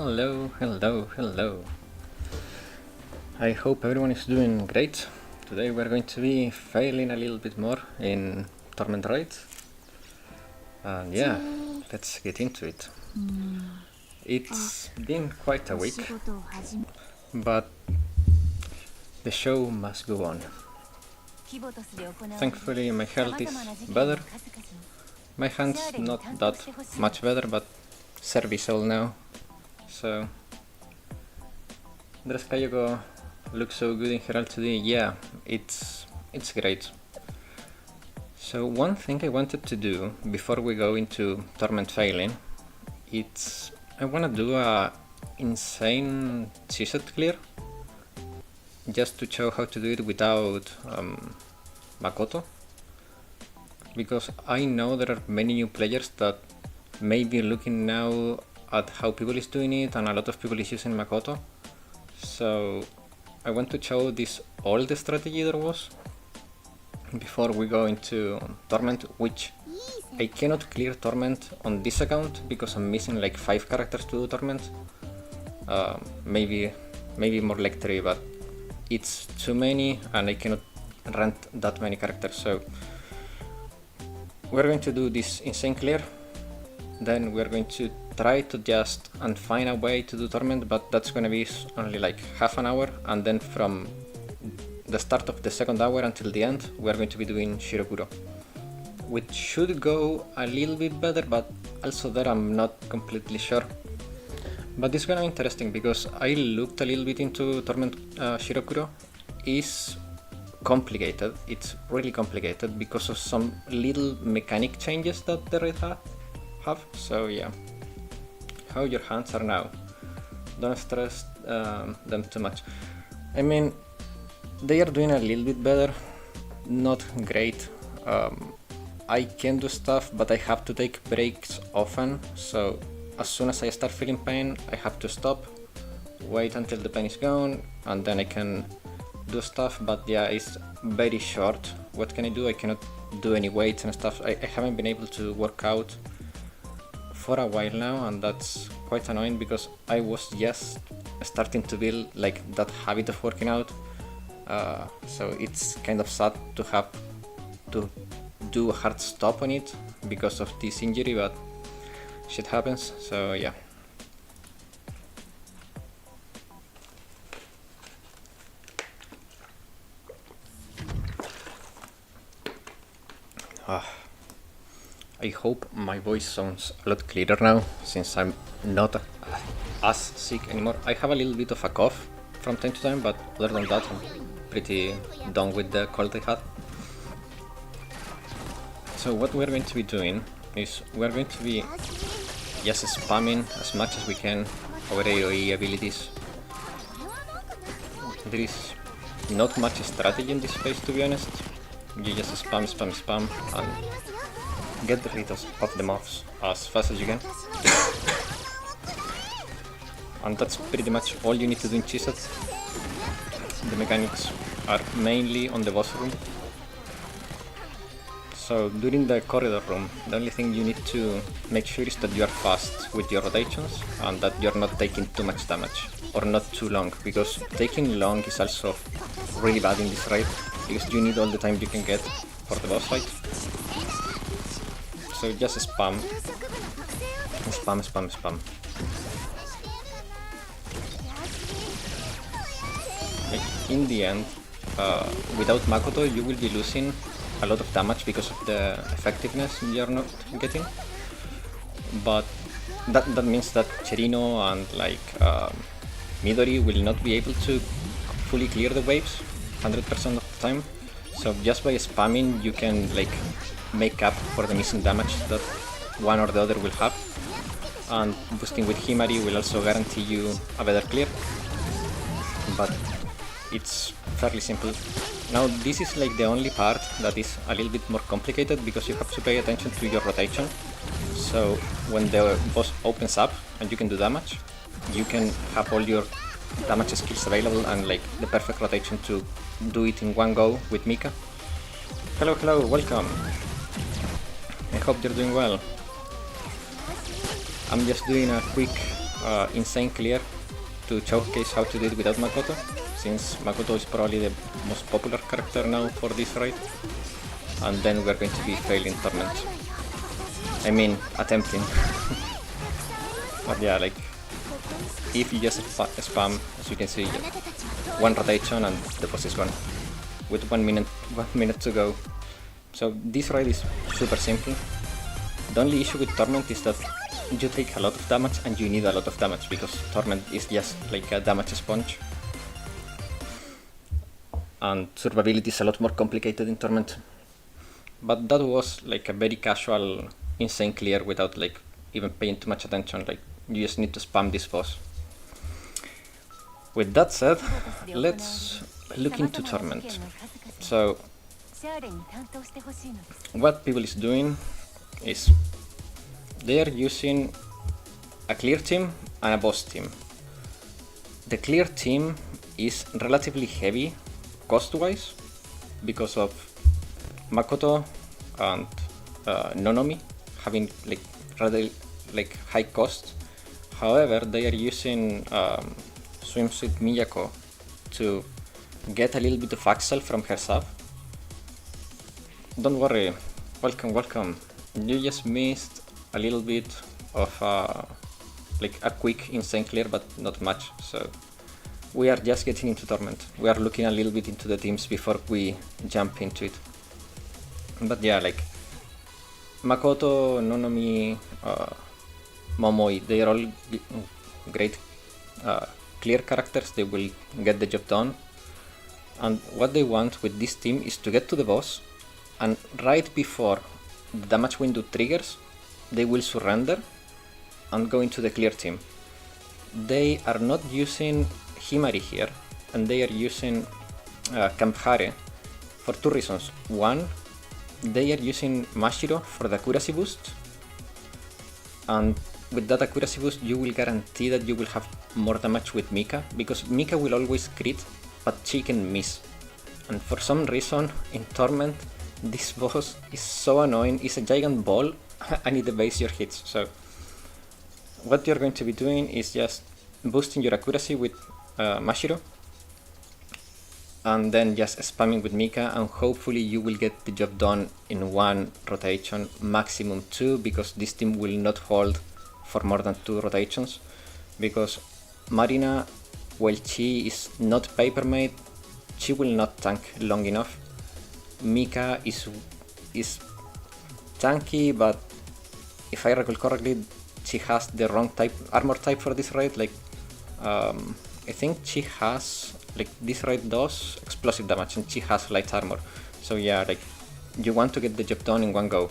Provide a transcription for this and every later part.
Hello, hello, hello. I hope everyone is doing great. Today we're going to be failing a little bit more in Torment raids. And yeah, let's get into it. It's been quite a week, but the show must go on. Thankfully my health is better. My hand's not that much better, but serviceable now. So Dress Kayoko looks so good in Herald today. Yeah, it's great. So one thing I wanted to do before we go into Torment failing, I wanna do a insane Chesed clear, just to show how to do it without Makoto, because I know there are many new players that may be looking now at how people is doing it, and a lot of people is using Makoto. So I want to show this old strategy there was before we go into Torment, which I cannot clear Torment on this account because I'm missing like 5 characters to do Torment. Maybe more like 3, but it's too many and I cannot rent that many characters. So we're going to do this insane clear, then we're going to try to just and find a way to do Torment, but that's gonna be only like half an hour, and then from the start of the second hour until the end we're going to be doing Shiro Kuro, which should go a little bit better, but also there I'm not completely sure. But it's gonna be interesting because I looked a little bit into Torment. Shiro Kuro is complicated, it's really complicated because of some little mechanic changes that the raid have. So yeah, how your hands are now, don't stress them too much. I mean, they are doing a little bit better, not great. I can do stuff, but I have to take breaks often, so as soon as I start feeling pain I have to stop, wait until the pain is gone, and then I can do stuff. But yeah, it's very short. What can I do? I cannot do any weights and stuff. I haven't been able to work out for a while now, and that's quite annoying because I was just starting to build like that habit of working out. So it's kind of sad to have to do a hard stop on it because of this injury, but shit happens. So yeah. I hope my voice sounds a lot clearer now, since I'm not as sick anymore. I have a little bit of a cough from time to time, but other than that I'm pretty done with the cold I had. So what we're going to be doing is we're going to be just spamming as much as we can our AoE abilities. There is not much strategy in this phase, to be honest. You just spam and get rid of the mobs as fast as you can. And that's pretty much all you need to do in Chesed. The mechanics are mainly on the boss room. So during the corridor room, the only thing you need to make sure is that you are fast with your rotations and that you're not taking too much damage, or not too long, because taking long is also really bad in this raid, because you need all the time you can get for the boss fight. So just spam. Like in the end, without Makoto you will be losing a lot of damage because of the effectiveness you're not getting. But that means that Cherino and like Midori will not be able to fully clear the waves 100% of the time. So just by spamming you can like make up for the missing damage that one or the other will have, and boosting with Himari will also guarantee you a better clear. But it's fairly simple. Now this is like the only part that is a little bit more complicated because you have to pay attention to your rotation. So when the boss opens up and you can do damage, you can have all your damage skills available and like the perfect rotation to do it in one go with Mika. Hello, welcome. I hope you're doing well. I'm just doing a quick insane clear to showcase how to do it without Makoto, since Makoto is probably the most popular character now for this raid, and then we're going to be failing Torment. I mean, attempting. But yeah, like, if you just spam, as you can see, one rotation and the boss is gone, with 1 minute to go. So this raid is super simple. The only issue with Torment is that you take a lot of damage and you need a lot of damage, because Torment is just like a damage sponge. And survivability is a lot more complicated in Torment. But that was like a very casual, insane clear without like even paying too much attention. Like, you just need to spam this boss. With that said, let's look into Torment. So, what people is doing is they are using a clear team and a boss team. The clear team is relatively heavy cost-wise because of Makoto and Nonomi having like rather like high cost. However, they are using Swimsuit Miyako to get a little bit of Axel from her sub. Don't worry, welcome. You just missed a little bit of like a quick insane clear, but not much. So we are just getting into Torment. We are looking a little bit into the teams before we jump into it. But yeah, like Makoto, Nonomi, Momoi, they are all great clear characters. They will get the job done. And what they want with this team is to get to the boss, and right before the damage window triggers, they will surrender and go into the clear team. They are not using Himari here, and they are using Kamhare for two reasons. One, they are using Mashiro for the accuracy boost, and with that accuracy boost you will guarantee that you will have more damage with Mika, because Mika will always crit, but she can miss. And for some reason in Torment, this boss is so annoying. It's a giant ball and it evades your hits. So what you're going to be doing is just boosting your accuracy with Mashiro, and then just spamming with Mika, and hopefully you will get the job done in one rotation, maximum two, because this team will not hold for more than 2 rotations, because Marina, while she is not paper made, she will not tank long enough. Mika is tanky, but if I recall correctly, she has the wrong armor type for this raid. Like I think she has, like, this raid does explosive damage and she has light armor. So yeah, like, you want to get the job done in one go.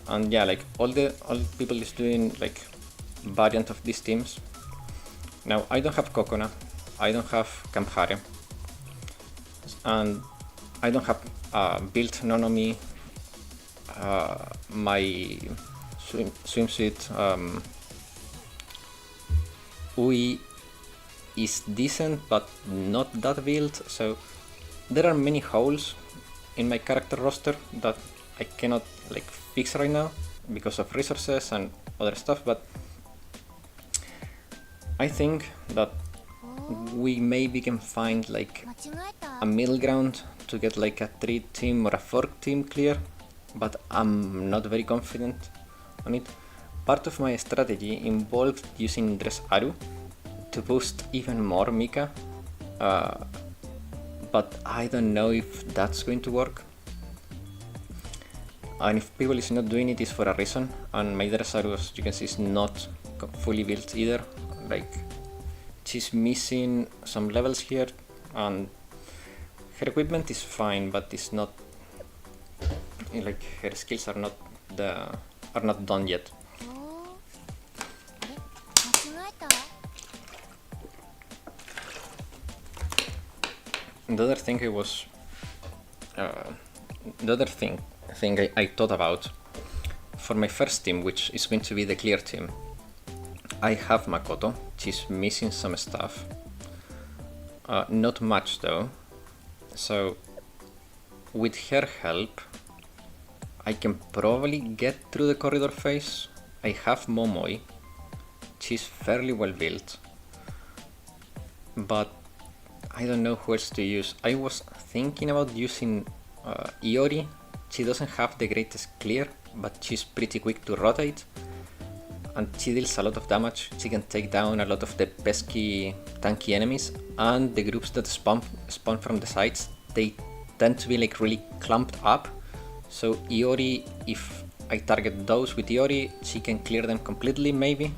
And yeah, like, all people is doing like variant of these teams. Now I don't have Kokona, I don't have Kamhare, and I don't have built Nonomi. My swimsuit Ui is decent, but not that built. So there are many holes in my character roster that I cannot like fix right now because of resources and other stuff, but I think that we maybe can find like a middle ground to get like a 3-team or a 4-team clear, but I'm not very confident on it. Part of my strategy involved using Dress Aru to boost even more Mika, but I don't know if that's going to work. And if people is not doing it, it's for a reason, and my Dress Aru, as you can see, is not fully built either. Like, she's missing some levels here, and her equipment is fine, but it's not like her skills are not done yet. The other thing I thought about for my first team, which is going to be the clear team. I have Makoto. She's missing some stuff. Not much though. So with her help, I can probably get through the corridor phase. I have Momoi. she's fairly well built, but I don't know who else to use. I was thinking about using Iori. She doesn't have the greatest clear, but she's pretty quick to rotate, and she deals a lot of damage. She can take down a lot of the pesky tanky enemies, and the groups that spawn from the sides, they tend to be like really clumped up. So Iori, if I target those with Iori, she can clear them completely maybe,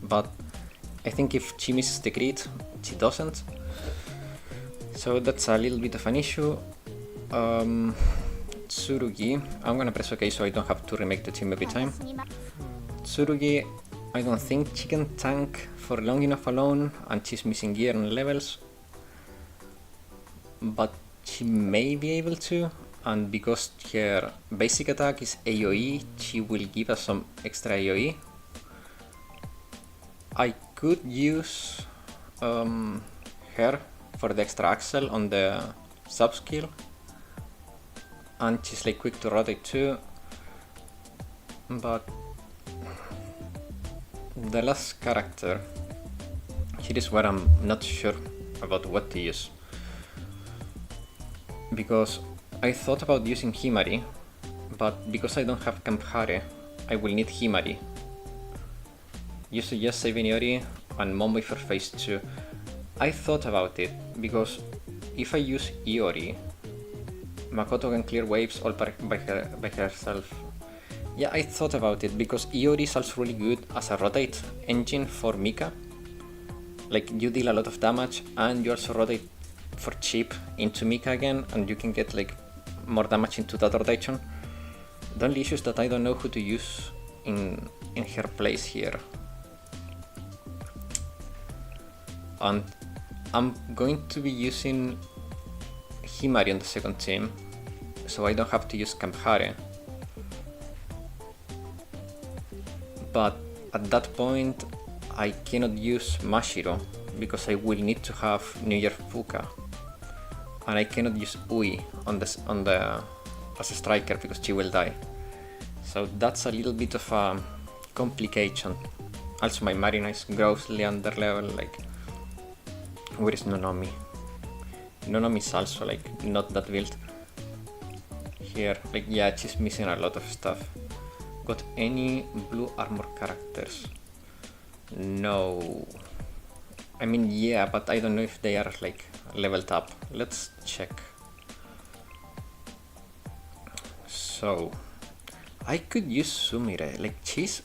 but I think if she misses the crit, she doesn't. So that's a little bit of an issue. Tsurugi, I'm gonna press OK so I don't have to remake the team every time. Tsurugi, I don't think she can tank for long enough alone, and she's missing gear and levels, but she may be able to, and because her basic attack is AoE, she will give us some extra AoE. I could use her for the extra axle on the sub skill, and she's like quick to rotate too, but the last character, here is where I'm not sure about what to use, because I thought about using Himari, but because I don't have Kamhare, I will need Himari. You suggest saving Iori and Mombai for phase 2. I thought about it, because if I use Iori, Makoto can clear waves all by herself. Yeah, I thought about it, because Iori is also really good as a rotate engine for Mika. Like, you deal a lot of damage, and you also rotate for cheap into Mika again, and you can get like more damage into that rotation. The only issue is that I don't know who to use in her place here. And I'm going to be using Himari on the second team, so I don't have to use Kamhare. But at that point, I cannot use Mashiro, because I will need to have New Year Fuka. And I cannot use Ui on the as a striker, because she will die. So that's a little bit of a complication. Also my Marina is grossly under level, like, where is Nonomi? Nonomi is also like not that built. Here, like, yeah, she's missing a lot of stuff. Got any blue armor characters? No. I mean, yeah, but I don't know if they are like leveled up. Let's check. So, I could use Sumire. Like, she's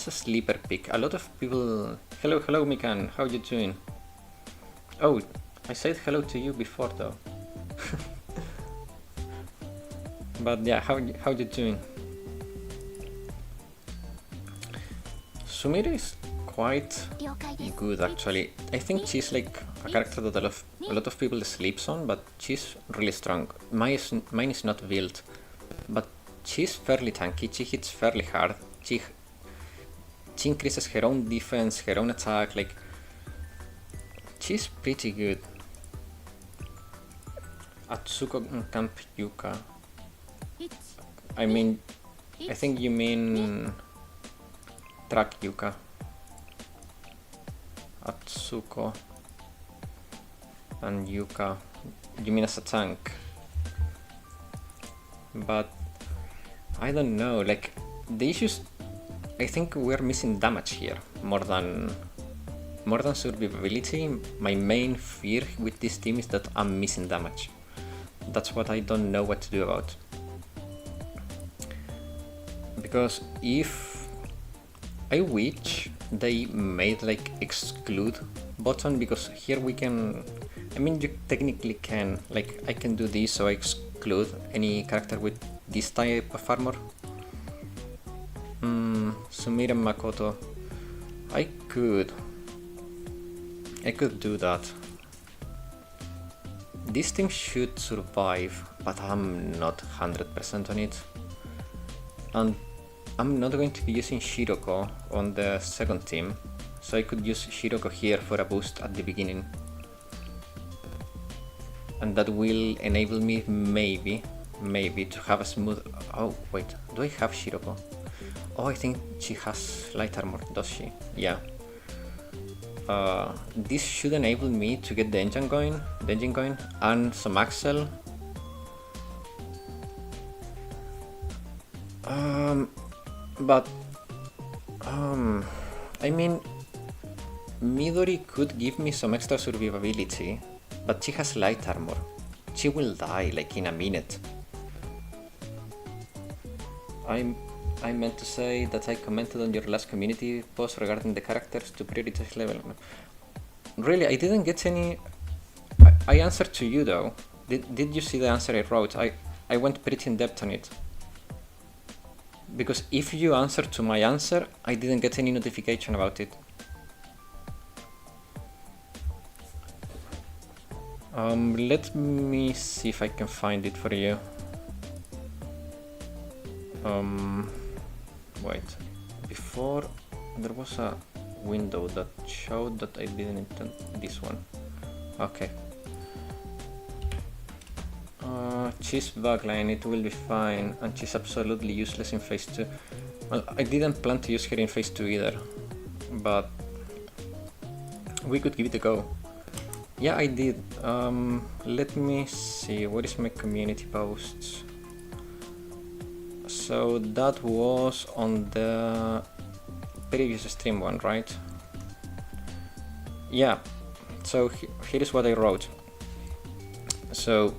a sleeper pick. A lot of people. Hello, Mikan. How you doing? Oh, I said hello to you before though. But yeah, how you doing? Sumire is quite good actually. I think she's like a character that a lot of people sleeps on, but she's really strong. Mine is not built, but she's fairly tanky. She hits fairly hard. She increases her own defense, her own attack. Like, she's pretty good. Atsuko Camp Yuka. I mean, I think you mean Track Yuka. Atsuko and Yuka. You mean as a tank? But I don't know, like, the issues, I think we're missing damage here more than survivability. My main fear with this team is that I'm missing damage. That's what I don't know what to do about. Because if I wish they made like exclude button, because here we can, I mean, you technically can, like, I can do this so I exclude any character with this type of armor. Sumire and Makoto, I could do that. This team should survive, but I'm not 100% on it. And I'm not going to be using Shiroko on the second team, so I could use Shiroko here for a boost at the beginning. And that will enable me maybe to have a smooth... Oh wait, do I have Shiroko? Oh, I think she has light armor, does she? Yeah. This should enable me to get the engine going, and some axle. But I mean, Midori could give me some extra survivability, but she has light armor. She will die like in a minute. I meant to say that I commented on your last community post regarding the characters to prioritize level. Really, I didn't get any. I answered to you though. Did you see the answer I wrote? I went pretty in depth on it. Because if you answered to my answer, I didn't get any notification about it. Let me see if I can find it for you. Wait. Before there was a window that showed that I didn't intend this one. Okay. She's backline, it will be fine, and she's absolutely useless in phase 2. Well, I didn't plan to use her in phase 2 either, but we could give it a go. Yeah, I did. Let me see, what is my community posts? So that was on the previous stream one, right? Yeah, so here is what I wrote. So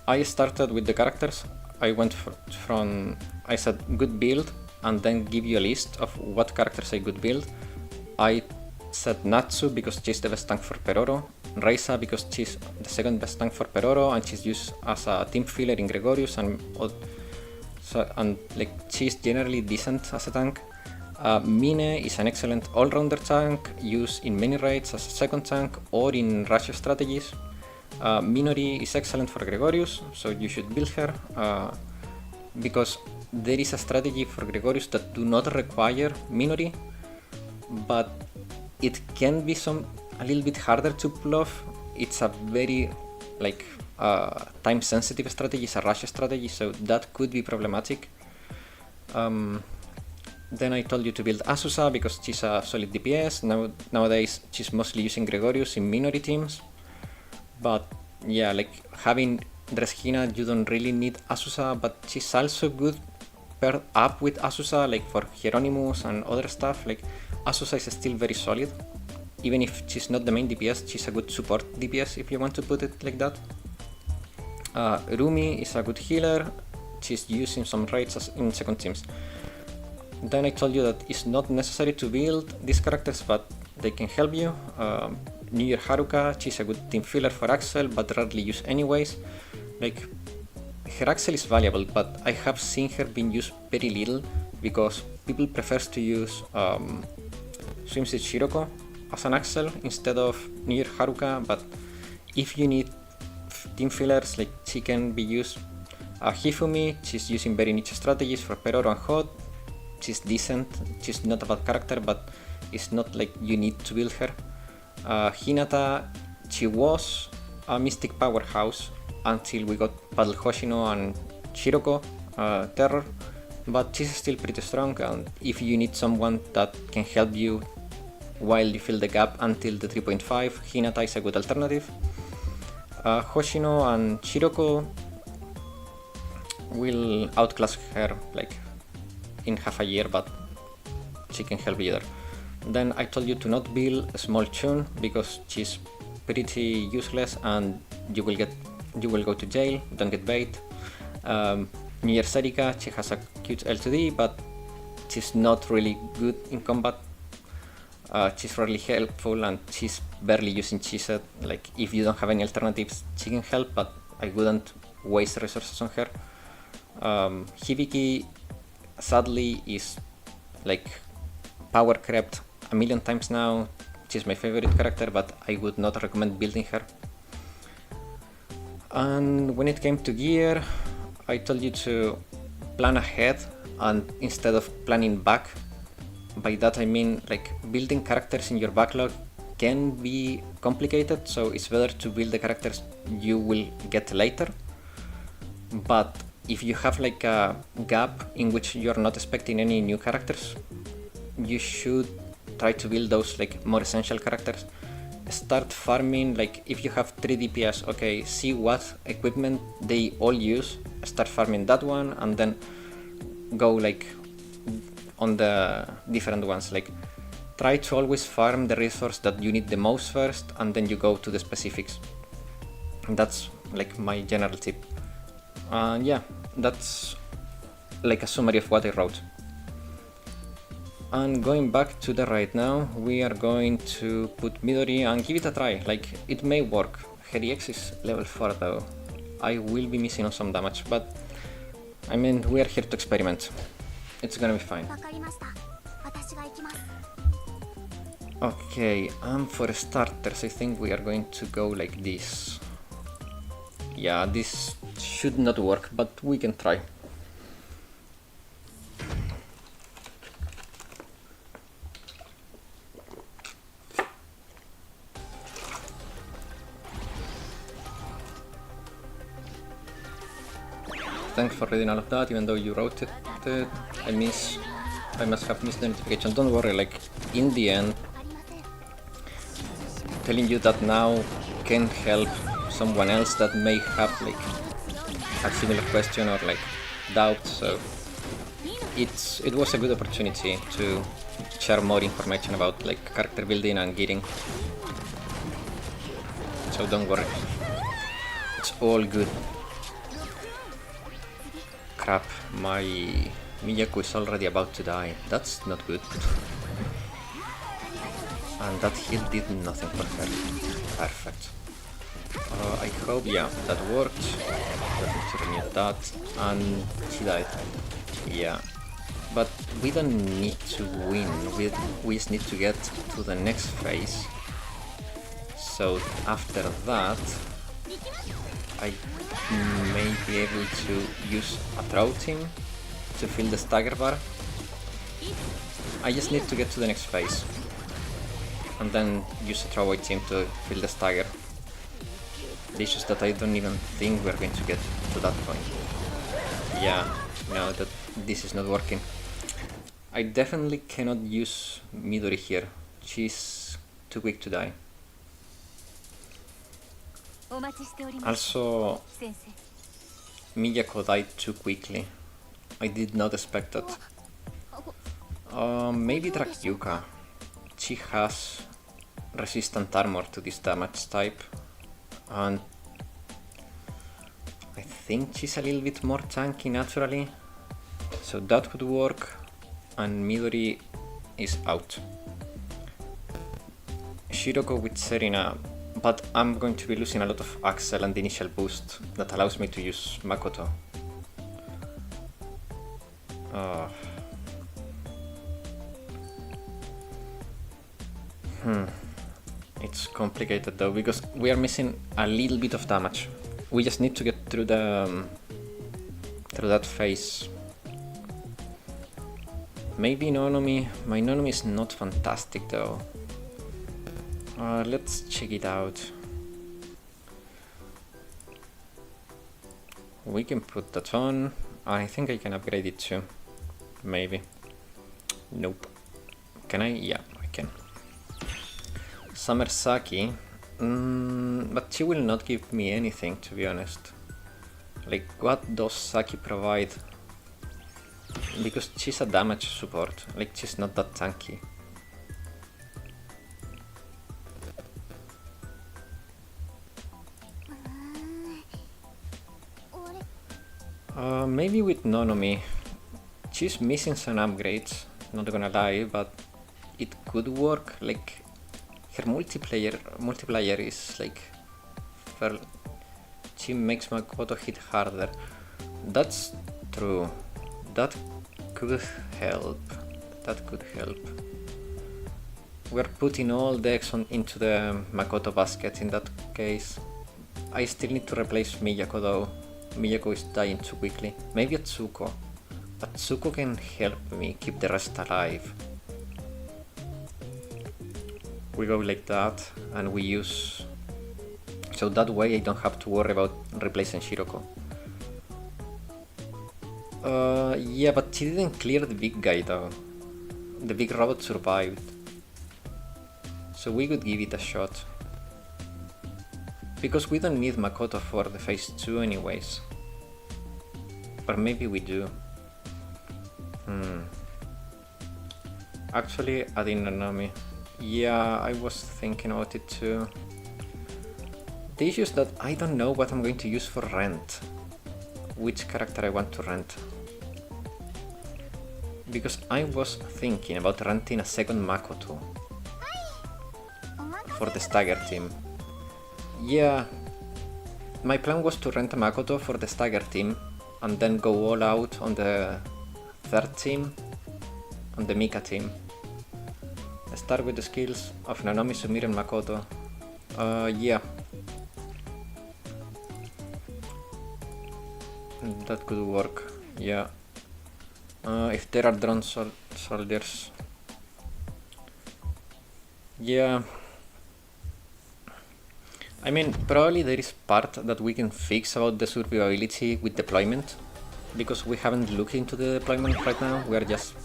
I started with the characters. I went from, I said good build, and then give you a list of what characters I could build. I said Natsu because she's the best tank for Peroro, Reisa because she's the second best tank for Peroro and she's used as a team filler in Gregorius, and like she's generally decent as a tank. Mine is an excellent all-rounder tank, used in many raids as a second tank or in rush strategies. Minori is excellent for Gregorius, so you should build her, because there is a strategy for Gregorius that do not require Minori, but it can be a little bit harder to pull off. It's a very time sensitive strategy, it's a rush strategy, so that could be problematic. Then I told you to build Asusa because she's a solid DPS. Nowadays she's mostly using Gregorius in Minori teams. But yeah, like having Dreskina, you don't really need Asusa, but she's also good paired up with Asusa, like for Hieronymus and other stuff. Like Asusa is still very solid. Even if she's not the main DPS, she's a good support DPS if you want to put it like that. Rumi is a good healer. She's used in some raids in second teams. Then I told you that it's not necessary to build these characters, but they can help you. New Year Haruka, she's a good team filler for Axel, but rarely used anyways. Like, her Axel is valuable, but I have seen her being used very little because people prefer to use Swimsuit Shiroko as an Axel instead of New Year Haruka. But if you need team fillers, like she can be used. Hifumi, she's using very niche strategies for Peroro and Hot. She's decent, she's not a bad character, but it's not like you need to build her. Hinata, she was a Mystic powerhouse until we got Battle Hoshino and Shiroko Terror, but she's still pretty strong, and if you need someone that can help you while you fill the gap until the 3.5, Hinata is a good alternative. Hoshino and Shiroko will outclass her like in half a year, but she can help either. Then I told you to not build a small Chun because she's pretty useless and you will go to jail. Don't get bait. New Year Serika, she has a cute L2D, but she's not really good in combat. She's really helpful and she's barely using Chesed. Like if you don't have any alternatives, she can help, but I wouldn't waste resources on her. Hibiki sadly is like power crept a million times now. She's my favorite character, but I would not recommend building her. And when it came to gear, I told you to plan ahead and instead of planning back. By that I mean like building characters in your backlog can be complicated, so it's better to build the characters you will get later. But if you have like a gap in which you're not expecting any new characters, you should try to build those like more essential characters. Start farming, like if you have 3 DPS, okay, see what equipment they all use, start farming that one, and then go like on the different ones. Like try to always farm the resource that you need the most first, and then you go to the specifics. That's like my general tip. Yeah, that's like a summary of what I wrote. And going back to the right now, we are going to put Midori and give it a try. Like, it may work. Her EX is level 4 though. I will be missing on some damage, but I mean, we are here to experiment. It's gonna be fine. Okay, and for starters, I think we are going to go like this. Yeah, this should not work, but we can try. Thanks for reading all of that, even though you wrote it. I must have missed the notification. Don't worry, like, in the end, telling you that now can help someone else that may have, like, a similar question or, like, doubt, so it was a good opportunity to share more information about, like, character building and gearing. So don't worry. It's all good. Crap, my Miyako is already about to die. That's not good. And that heal did nothing for her. Perfect. I hope, yeah, that worked. Let me renew that. And she died. Yeah. But we don't need to win. We just need to get to the next phase. So after that, I may be able to use a throw team to fill the stagger bar. I just need to get to the next phase and then use a throwaway team to fill the stagger. The issue is that I don't even think we're going to get to that point. Yeah, no, that this is not working. I definitely cannot use Midori here. She's too quick to die. Also, Miyako died too quickly. I did not expect that. Maybe Drakyuka. She has resistant armor to this damage type, and I think she's a little bit more tanky naturally, so that could work. And Midori is out. Shiroko with Serena, but I'm going to be losing a lot of Axel and the initial boost that allows me to use Makoto. It's complicated though, because we are missing a little bit of damage. We just need to get through the through that phase. Maybe Nonomi. My Nonomi is not fantastic though. Let's check it out. We can put that on. I think I can upgrade it too. Maybe. Nope. Can I? Yeah, I can. Summer Saki. But she will not give me anything, to be honest. Like, what does Saki provide? Because she's a damage support. Like, she's not that tanky. Maybe with Nonomi. She's missing some upgrades, not gonna lie, but it could work. Like, her multiplier is like she makes Makoto hit harder. That's true. That could help. We're putting all the eggs into the Makoto basket in that case. I still need to replace Miyako though. Miyako is dying too quickly. Maybe Atsuko. Atsuko can help me keep the rest alive. We go like that, and we use... So that way I don't have to worry about replacing Shiroko. Yeah, but she didn't clear the big guy though. The big robot survived. So we could give it a shot. Because we don't need Makoto for the phase 2 anyways. Or maybe we do. Actually, adding Nanami. Yeah, I was thinking about it too. The issue is that I don't know what I'm going to use for rent. Which character I want to rent. Because I was thinking about renting a second Makoto. For the Stagger team. Yeah. My plan was to rent a Makoto for the Stagger team. And then go all out on the third team. On the Mika team. I start with the skills of Nanami, Sumire and Makoto. Yeah. That could work, yeah. If there are drone soldiers. Yeah. I mean, probably there is part that we can fix about the survivability with deployment. Because we haven't looked into the deployment right now, we are just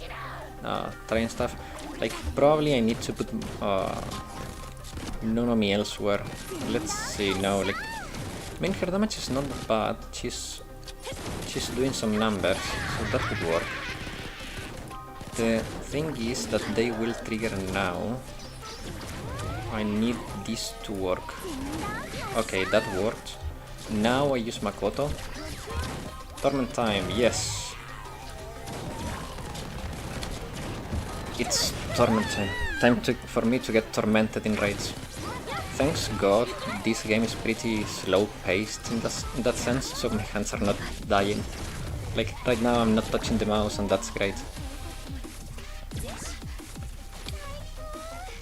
trying stuff. Like, probably I need to put Nonomi elsewhere. Let's see, no, like... I mean, her damage is not bad, she's doing some numbers, so that could work. The thing is that they will trigger now. I need this to work. Okay, that worked. Now I use Makoto. Torment time, yes. It's Torment time. Time for me to get tormented in raids. Thanks God, this game is pretty slow paced in that sense, so my hands are not dying. Like, right now I'm not touching the mouse and that's great.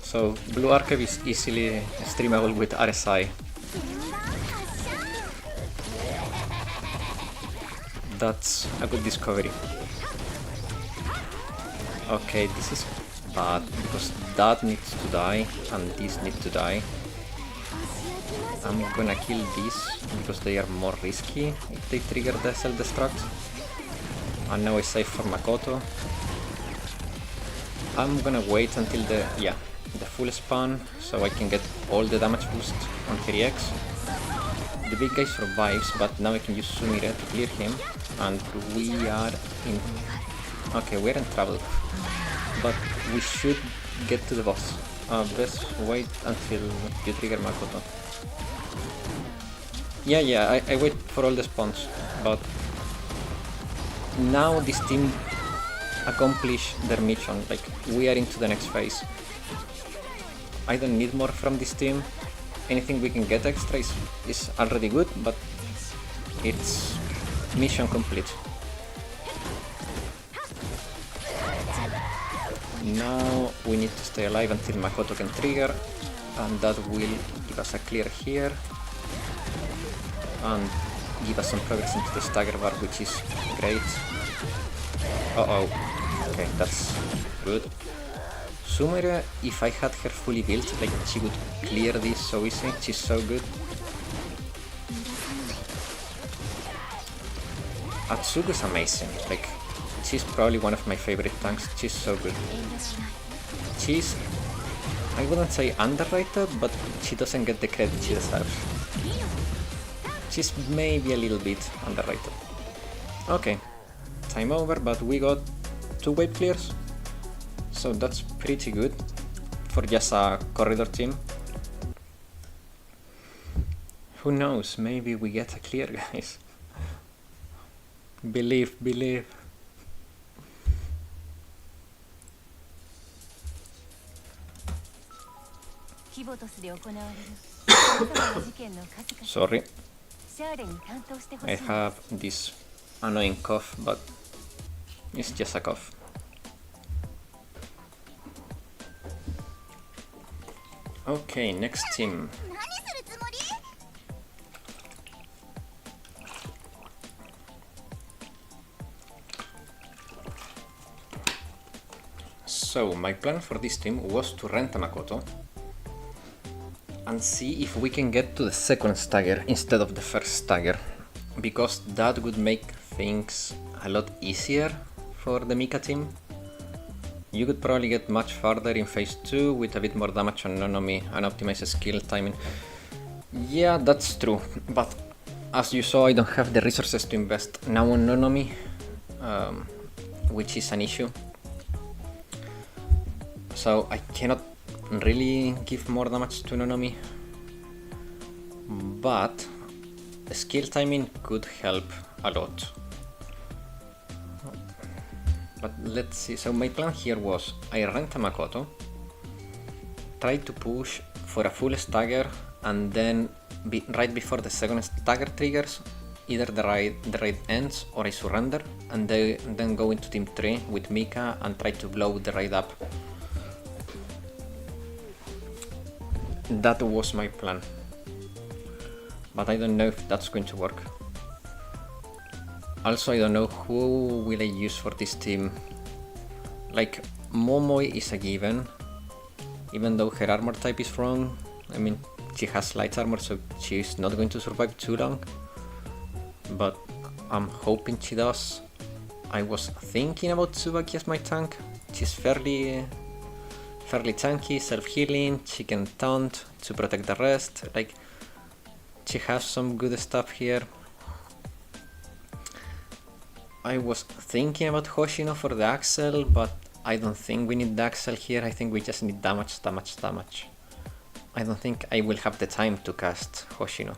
So, Blue Archive is easily streamable with RSI. That's a good discovery. Okay, this is bad, because that needs to die, and this needs to die. I'm gonna kill these, because they are more risky if they trigger the self-destruct. And now I save for Makoto. I'm gonna wait until the full spawn, so I can get all the damage boost on her EX. The big guy survives, but now I can use Sumire to clear him, and we are in... Okay, we're in trouble, but we should get to the boss. Let's wait until you trigger Makoto. Yeah, I wait for all the spawns, but now this team accomplish their mission, like, we are into the next phase. I don't need more from this team. Anything we can get extra is already good, but it's mission complete. Now we need to stay alive until Makoto can trigger, and that will give us a clear here, and give us some progress into the stagger bar, which is great. Okay, that's good. Sumire, if I had her fully built, like, she would clear this so easy, she's so good. Atsugu's amazing, like, she's probably one of my favorite tanks, she's so good. She's, I wouldn't say underrated, but she doesn't get the credit she deserves. She's maybe a little bit underrated. Okay, time over, but we got 2 wave clears. So that's pretty good for just a corridor team. Who knows, maybe we get a clear, guys. Believe. Sorry. I have this annoying cough, but it's just a cough. Okay, next team. So, my plan for this team was to rent a Makoto and see if we can get to the second stagger instead of the first stagger, because that would make things a lot easier for the Mika team. You could probably get much farther in phase 2 with a bit more damage on Nonomi and optimize skill timing. Yeah, that's true, but as you saw, I don't have the resources to invest now on Nonomi, which is an issue. So I cannot really give more damage to Nonomi, but skill timing could help a lot. But let's see, so my plan here was I rent a Makoto, try to push for a full stagger, and then right before the second stagger triggers, either the raid ends or I surrender, and then go into team 3 with Mika and try to blow the raid up. That was my plan, but I don't know if that's going to work. Also, I don't know who will I use for this team. Like, Momoi is a given, even though her armor type is wrong. I mean, she has light armor, so she's not going to survive too long, but I'm hoping she does. I was thinking about Tsubaki as my tank. She's fairly tanky, self-healing, she can taunt to protect the rest, like, she has some good stuff here. I was thinking about Hoshino for the Axel, but I don't think we need the Axel here. I think we just need damage. I don't think I will have the time to cast Hoshino.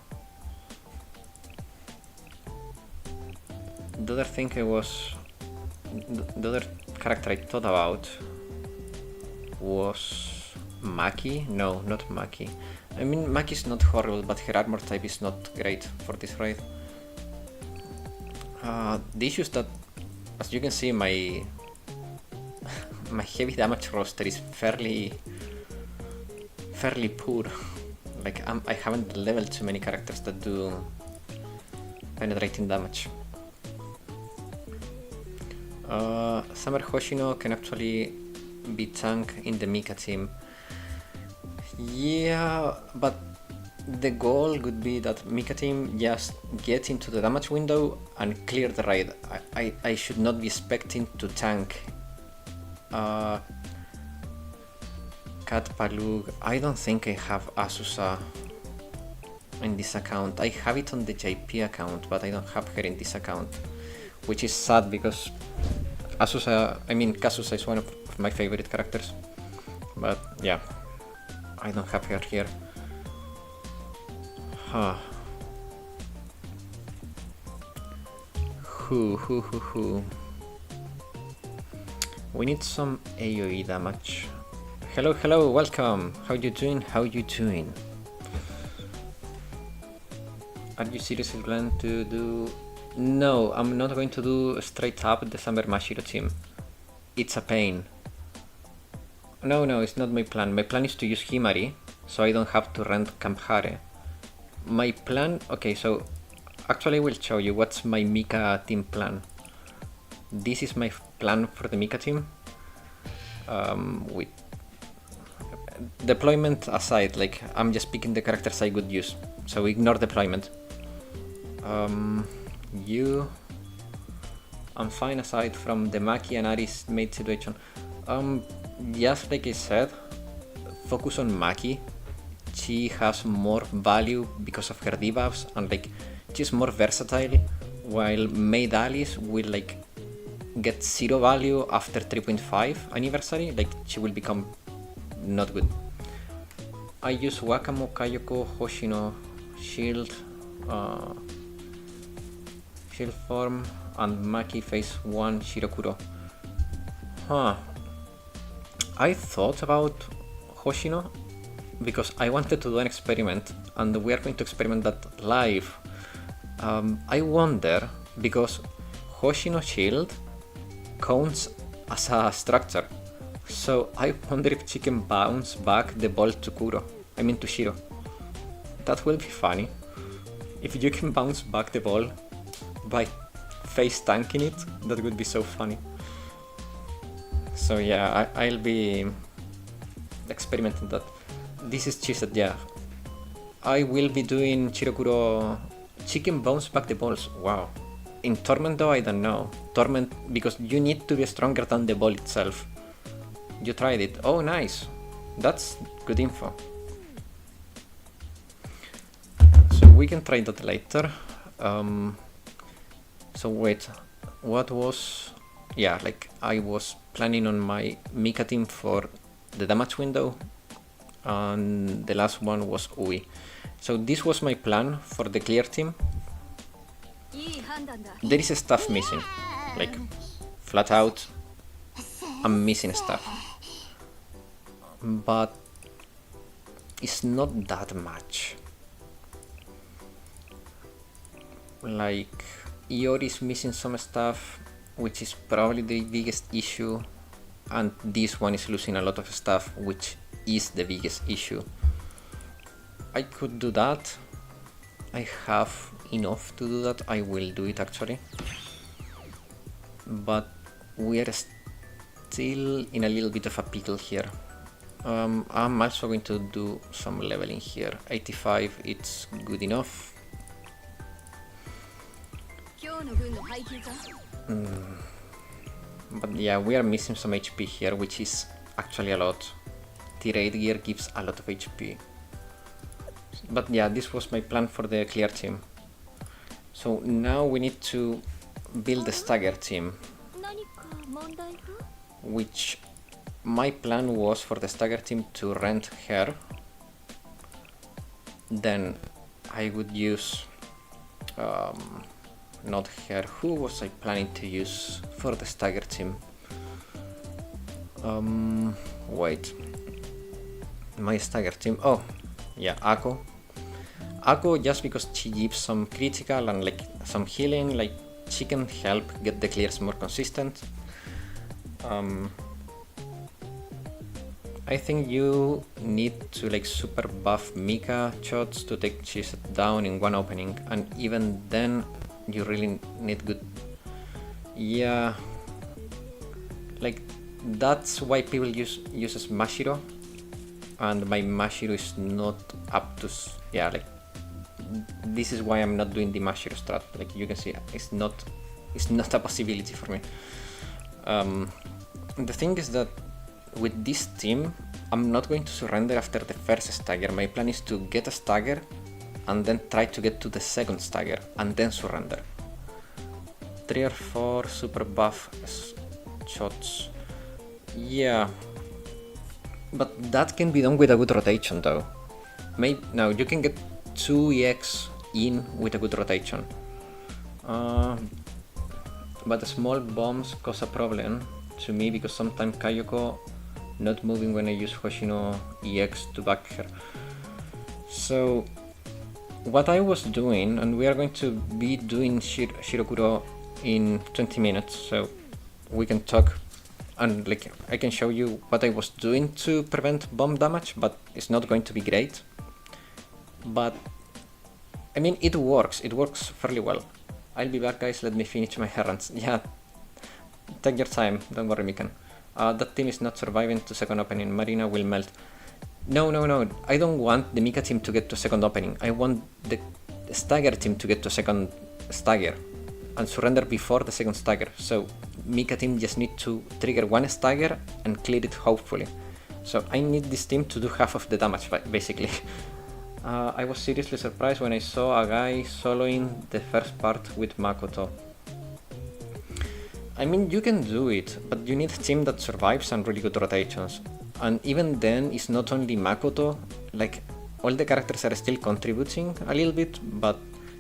The other character I thought about was Maki. No, not Maki. I mean, Maki's not horrible, but her armor type is not great for this raid. The issue is that, as you can see, my heavy damage roster is fairly poor. Like, I haven't leveled too many characters that do penetrating damage. Summer Hoshino can actually be tank in the Mika team. Yeah, but the goal would be that Mika team just get into the damage window and clear the raid. I should not be expecting to tank Cat Palug. I don't think I have Asusa in this account. I have it on the JP account, but I don't have her in this account, which is sad because Kasusa is one of my favorite characters, but yeah, I don't have her here. Who? We need some AoE damage. Hello, welcome. How you doing? Are you seriously planning to do? No, I'm not going to do straight up the Summer Mashiro team. It's a pain. No, it's not my plan. My plan is to use Himari, so I don't have to rent Kamhare. My plan, okay, so actually I will show you what's my Mika team plan. This is my plan for the Mika team. With deployment aside, like, I'm just picking the characters I would use, so ignore deployment. I'm fine aside from the Maki and Aris mate situation. Just like I said, focus on Maki. She has more value because of her debuffs, and like, she's more versatile, while Maid Alice will like get 0 value after 3.5 anniversary. Like, she will become not good. I use Wakamo, Kayoko, Hoshino, Shield form, and Maki phase 1 Shiro Kuro. I thought about Hoshino because I wanted to do an experiment, and we are going to experiment that live. I wonder, because Hoshino Shield counts as a structure, so I wonder if she can bounce back the ball to to Shiro. That will be funny. If you can bounce back the ball by face tanking it, that would be so funny. So yeah, I'll be experimenting that. This is Chesed, yeah. I will be doing Shiro Kuro. She can bounce back the balls. Wow. In Torment though, I don't know. Torment, because you need to be stronger than the ball itself. You tried it. Oh, nice. That's good info. So we can try that later. So wait, what was... Yeah, like I was planning on my Mika team for the damage window, and the last one was Ui. So this was my plan for the clear team. There is stuff missing, like flat out, I'm missing stuff, but it's not that much. Like Iori is missing some stuff, which is probably the biggest issue, and this one is losing a lot of stuff, which is the biggest issue. I could do that. I have enough to do that. I will do it actually. But we are still in a little bit of a pickle here. I'm also going to do some leveling here. 85, it's good enough. But yeah, we are missing some HP here, which is actually a lot. Tier 8 gear gives a lot of HP. But yeah, this was my plan for the clear team. So now we need to build the stagger team, which my plan was for the stagger team to rent her. Then I would use not her. Who was I planning to use for the stagger team? Wait, my stagger team. Oh yeah, Ako. Ako, just because she gives some critical and like some healing, like she can help get the clears more consistent. I think you need to like super buff Mika shots to take Chesed down in one opening, and even then you really need good... Yeah, like that's why people uses Mashiro, and my Mashiro is not up to... Yeah, like this is why I'm not doing the Mashiro strat. Like you can see, it's not a possibility for me. The thing is that with this team, I'm not going to surrender after the first stagger. My plan is to get a stagger and then try to get to the second stagger and then surrender. 3 or 4 super buff shots. Yeah, but that can be done with a good rotation though. Now you can get 2 EX in with a good rotation. But the small bombs cause a problem to me because sometimes Kayoko not moving when I use Hoshino EX to back her. So what I was doing, and we are going to be doing Shiro Kuro in 20 minutes, so we can talk and like I can show you what I was doing to prevent bomb damage, but it's not going to be great. But I mean, it works fairly well. I'll be back, guys, let me finish my errands. Yeah, take your time, don't worry, Mikan. That team is not surviving to second opening, Marina will melt. No, I don't want the Mika team to get to second opening. I want the stagger team to get to second stagger and surrender before the second stagger. So Mika team just need to trigger one stagger and clear it, hopefully. So I need this team to do half of the damage, basically. I was seriously surprised when I saw a guy soloing the first part with Makoto. I mean, you can do it, but you need a team that survives and really good rotations. And even then, it's not only Makoto, like all the characters are still contributing a little bit, but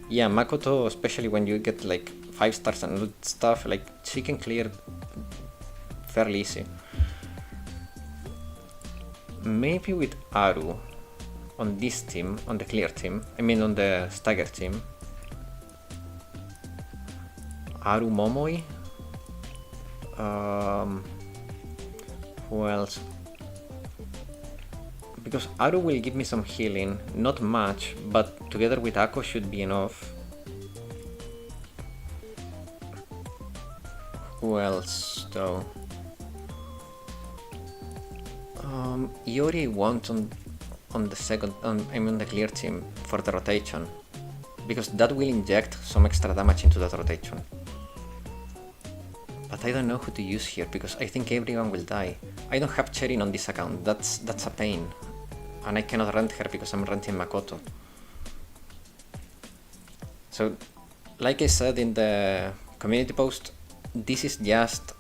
yeah, Makoto, especially when you get like 5 stars and stuff, like she can clear fairly easy. Maybe with Aru on this team, on the clear team, I mean on the stagger team. Aru Momoi. Who else? Because Aru will give me some healing, not much, but together with Ako should be enough. Who else though? Iori I want on the second, I mean the clear team for the rotation, because that will inject some extra damage into that rotation. But I don't know who to use here, because I think everyone will die. I don't have Cherin on this account, that's a pain. And I cannot rent her because I'm renting Makoto. So, like I said in the community post, this is just...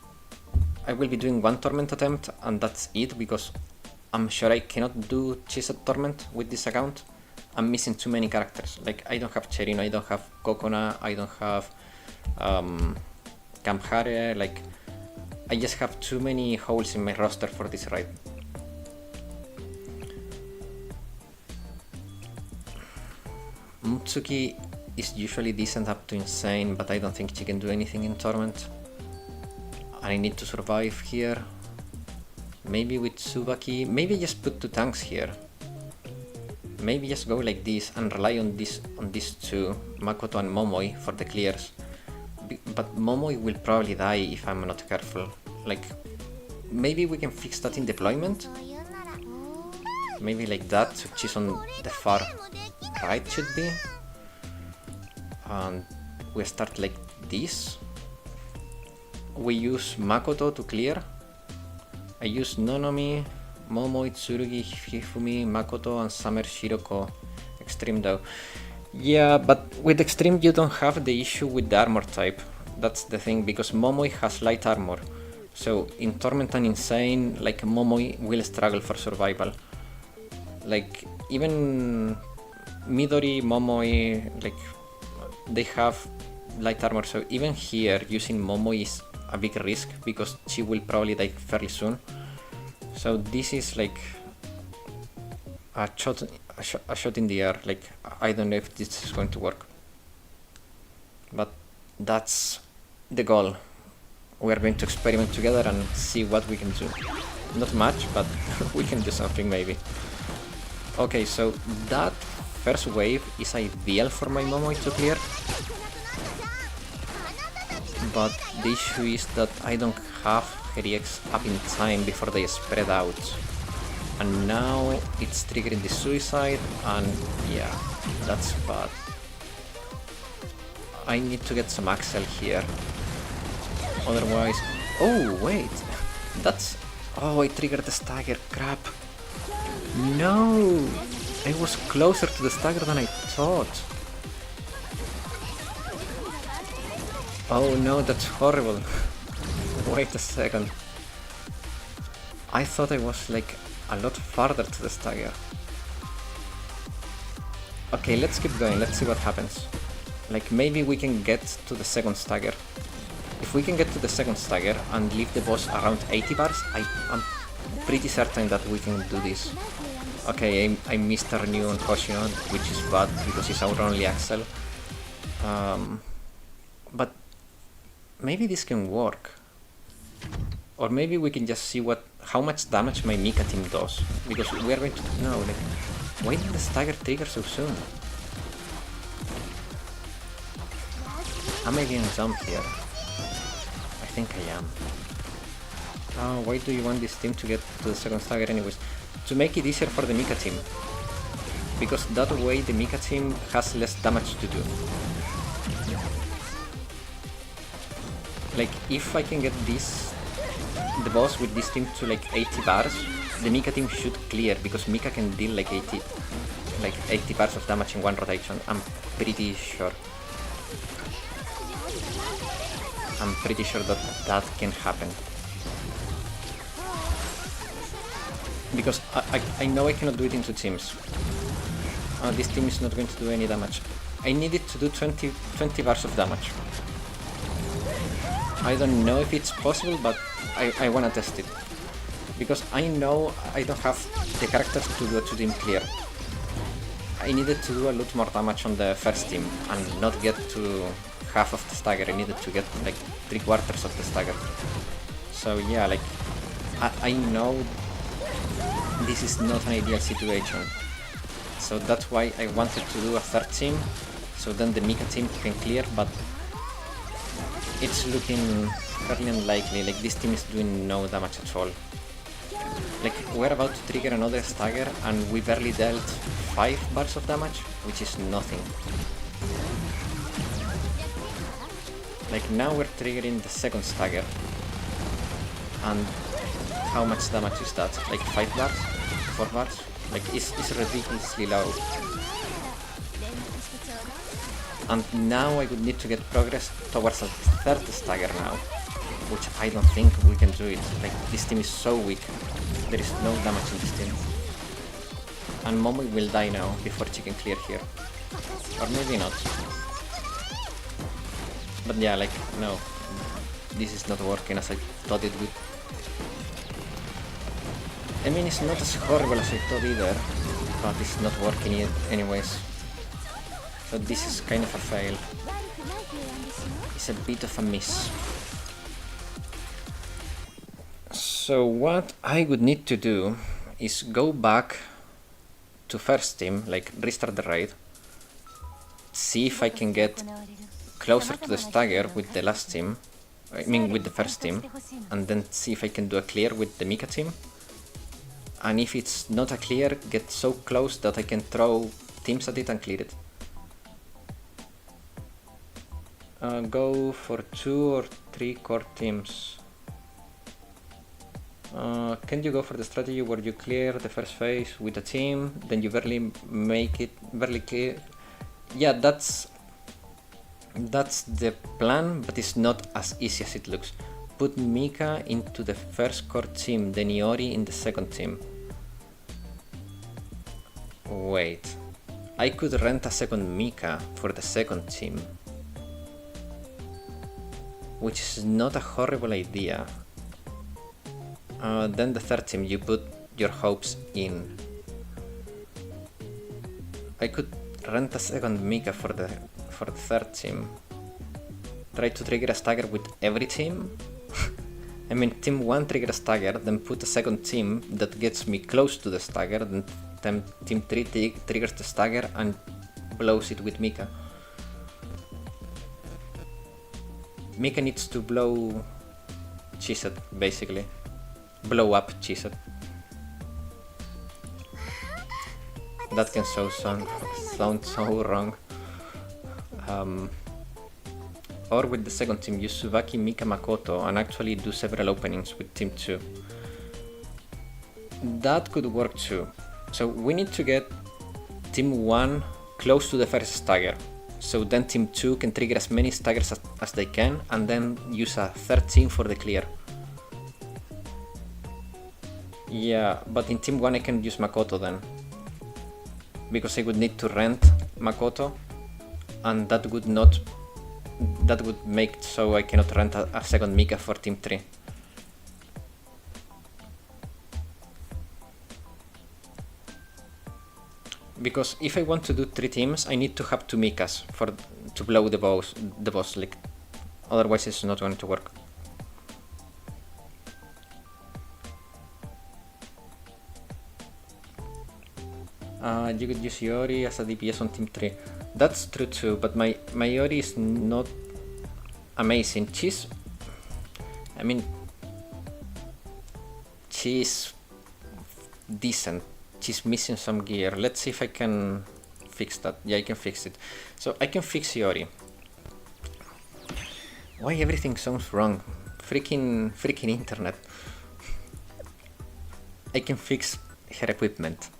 I will be doing one Torment attempt and that's it, because I'm sure I cannot do Chesed Torment with this account. I'm missing too many characters. Like, I don't have Cherin, I don't have Kokona, I don't have Kamhare, like... I just have too many holes in my roster for this raid. Mutsuki is usually decent up to insane, but I don't think she can do anything in Torment. I need to survive here. Maybe with Tsubaki, maybe just put 2 tanks here. Maybe just go like this and rely on these two, Makoto and Momoi, for the clears. But Momoi will probably die if I'm not careful. Like, maybe we can fix that in deployment? Maybe like that, so she's on the far right should be. And we start like this. We use Makoto to clear. I use Nonomi, Momoi, Tsurugi, Hifumi, Makoto and Summer Shiroko. Extreme though. Yeah, but with Extreme you don't have the issue with the armor type. That's the thing, because Momoi has light armor. So in Torment and Insane, like, Momoi will struggle for survival. Like, even Midori, Momoi, like, they have light armor, so even here using Momoi is a big risk, because she will probably die fairly soon. So this is like a shot in the air. Like, I don't know if this is going to work, but that's the goal. We are going to experiment together and see what we can do. Not much, but we can do something maybe. Okay, so that first wave is ideal for my Momoi to clear. But the issue is that I don't have her EX up in time before they spread out. And now it's triggering the suicide, and yeah, that's bad. I need to get some Axel here. Otherwise... Oh, wait! That's... Oh, I triggered the stagger, crap! No! I was closer to the stagger than I thought. Oh no, that's horrible. Wait a second. I thought I was like a lot farther to the stagger. Okay, let's keep going, let's see what happens. Like, maybe we can get to the second stagger. If we can get to the second stagger and leave the boss around 80 bars, I'm pretty certain that we can do this. Okay, I missed our new on Hoshino, which is bad because it's our only Axel. But maybe this can work. Or maybe we can just see how much damage my Mika team does. Because we are going to... No, like... Why did the stagger trigger so soon? Am I being jumped here? I think I am. Oh, why do you want this team to get to the second stagger anyways? To make it easier for the Mika team. Because that way the Mika team has less damage to do. Like, if I can get the boss with this team to like 80 bars, the Mika team should clear, because Mika can deal like 80 bars of damage in one rotation. I'm pretty sure. I'm pretty sure that that can happen. Because I know I cannot do it in 2 teams. This team is not going to do any damage. I need it to do 20 bars of damage. I don't know if it's possible, but I wanna test it. Because I know I don't have the characters to do a 2-team clear. I needed to do a lot more damage on the first team and not get to half of the stagger. I needed to get like 3/4 of the stagger. So yeah, like, I know this is not an ideal situation. So that's why I wanted to do a 3rd team, so then the Mika team can clear, but it's looking fairly unlikely. Like, this team is doing no damage at all. Like, we're about to trigger another stagger and we barely dealt 5 bars of damage, which is nothing. Like now we're triggering the second stagger. And how much damage is that? Like 5 bars? 4 bars? Like it's ridiculously low. And now I would need to get progress towards a third stagger now. Which I don't think we can do it. Like this team is so weak. There is no damage in this team. And Momo will die now before she can clear here. Or maybe not. But yeah, like, no. This is not working as I thought it would. I mean, it's not as horrible as I thought either. But it's not working anyways. So this is kind of a fail. It's a bit of a miss. So what I would need to do is go back to first team, like restart the raid, see if I can get closer to the stagger with the last team, I mean with the first team, and then see if I can do a clear with the Mika team. And if it's not a clear, get so close that I can throw teams at it and clear it. Go for 2 or 3 core teams. Can you go for the strategy where you clear the first phase with a team, then you barely clear? Yeah, that's the plan, but it's not as easy as it looks. Put Mika into the first core team, then Iori in the second team. Wait, I could rent a second Mika for the second team, which is not a horrible idea. Then the third team, you put your hopes in. I could rent a second Mika for the third team. Try to trigger a stagger with every team. I mean, team 1 trigger a stagger, then put a second team that gets me close to the stagger, then team 3 triggers the stagger and blows it with Mika. Mika needs to blow Chesed, basically. Blow up Chesed. That can sound so wrong. Or with the second team, use Tsubaki, Mika, Makoto and actually do several openings with team 2. That could work too. So we need to get team 1 close to the first stagger. So then team 2 can trigger as many staggers as they can and then use a third team for the clear. Yeah, but in team 1 I can use Makoto then. Because I would need to rent Makoto and that would make so I cannot rent a second Mika for team 3. Because if I want to do 3 teams, I need to have 2 Mikas to blow the boss, like, otherwise it's not going to work. You could use Iori as a DPS on team 3. That's true too, but my Iori is not amazing. She's decent. She's missing some gear. Let's see if I can fix that. Yeah, I can fix it. So I can fix Iori. Why everything sounds wrong? Freaking internet. I can fix her equipment.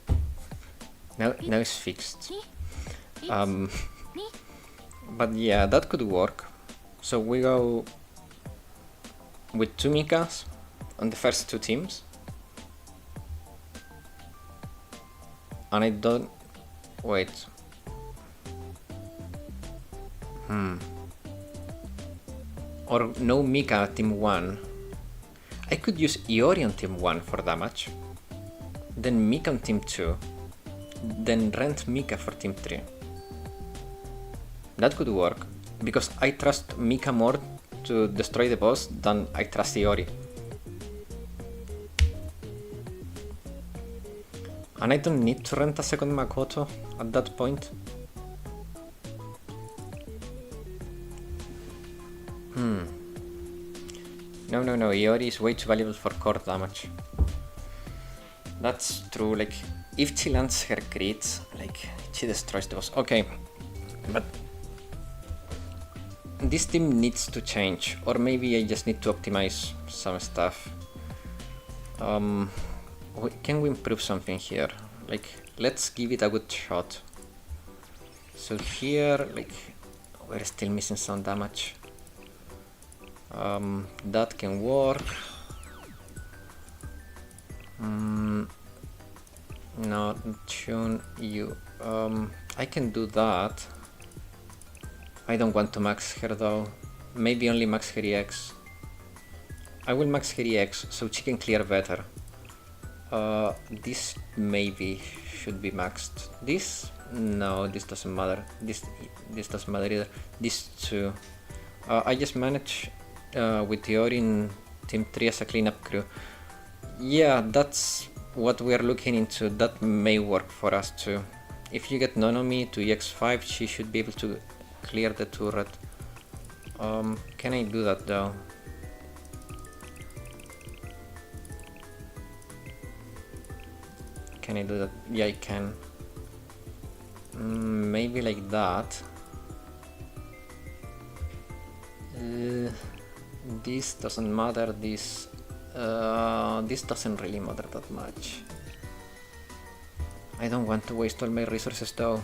Now it's fixed. But yeah, that could work. So we go with 2 Mikas on the first 2 teams. And I don't... wait. Or no Mika team 1. I could use Iori on team 1 for damage. Then Mika on team 2. Then rent Mika for team 3. That could work, because I trust Mika more to destroy the boss than I trust Iori. And I don't need to rent a second Makoto at that point. No, Iori is way too valuable for core damage. That's true, like, if she lands her crits, like, she destroys the boss. Okay, but this team needs to change, or maybe I just need to optimize some stuff. Can we improve something here? Like, let's give it a good shot. So here, like, we're still missing some damage. That can work. No, tune you. I can do that. I don't want to max her though. Maybe only max her EX. I will max her EX so she can clear better. This maybe should be maxed. This? No, this doesn't matter. This doesn't matter either. These two. I just managed with Theory in Team 3 as a cleanup crew. Yeah, that's what we're looking into. That may work for us too. If you get Nonomi to EX5, she should be able to clear the turret. Can I do that though? Can I do that? Yeah, I can. Maybe like that. This doesn't matter. This doesn't really matter that much. I don't want to waste all my resources though.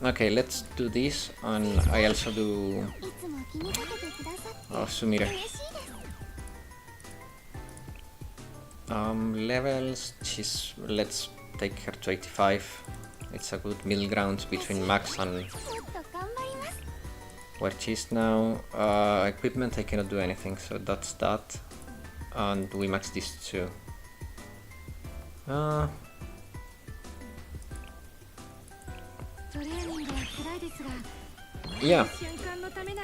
Okay, let's do this, and I also do Sumire. Levels, let's take her to 85. It's a good middle ground between max and where she's now. Equipment, I cannot do anything, so that's that. And we max this too. Yeah,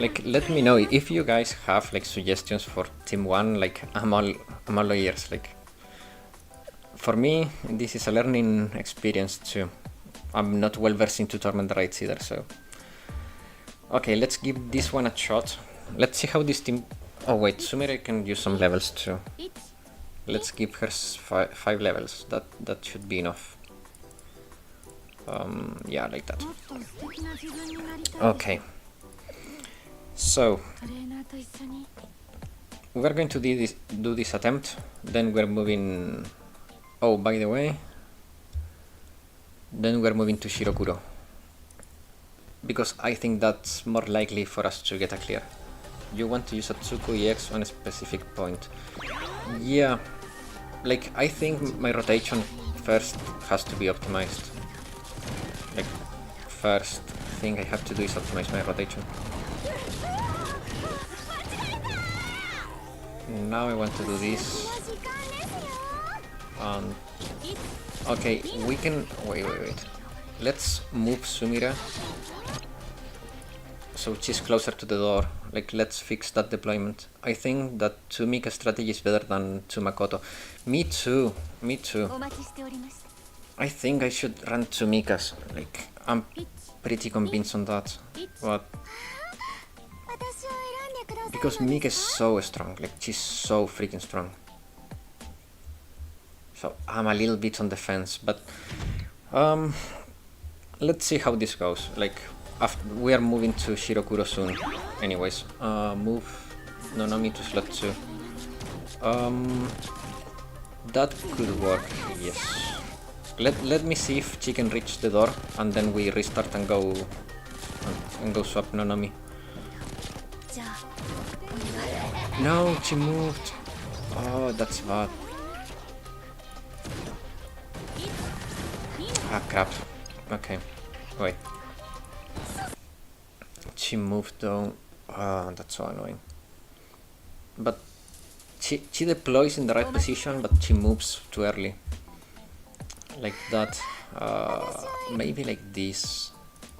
like, let me know if you guys have like suggestions for Team 1. Like, I'm all ears. Like, for me, this is a learning experience too. I'm not well versed into Torment raids either, so. Okay, let's give this one a shot. Let's see how this team. Oh wait, Sumire can use some levels too. Let's give her 5 levels. That should be enough. Yeah, like that. Okay. So we're going to do this attempt. Then we're moving. Oh, by the way. Then we're moving to Shiro Kuro, because I think that's more likely for us to get a clear. You want to use a Tsuku EX on a specific point. Yeah, like, I think my rotation first has to be optimized. Like, first thing I have to do is optimize my rotation. Now I want to do this. Okay, we can. Wait. Let's move Sumire so she's closer to the door. Like, let's fix that deployment. I think that 2 Mika strategy is better than 2 Makoto. Me too. I think I should run 2 Mikas. Like, I'm pretty convinced on that. But because Mika is so strong. Like, she's so freaking strong. So I'm a little bit on the fence, but let's see how this goes. Like, we are moving to Shiro Kuro soon. Anyways, move Nonomi to slot 2. That could work, yes. Let me see if she can reach the door, and then we restart and go swap Nonomi. No, she moved. Oh, that's bad. Ah, crap. Okay, wait. She moved though. Ah, that's so annoying. But she deploys in the right position, but she moves too early. Like that. Maybe like this.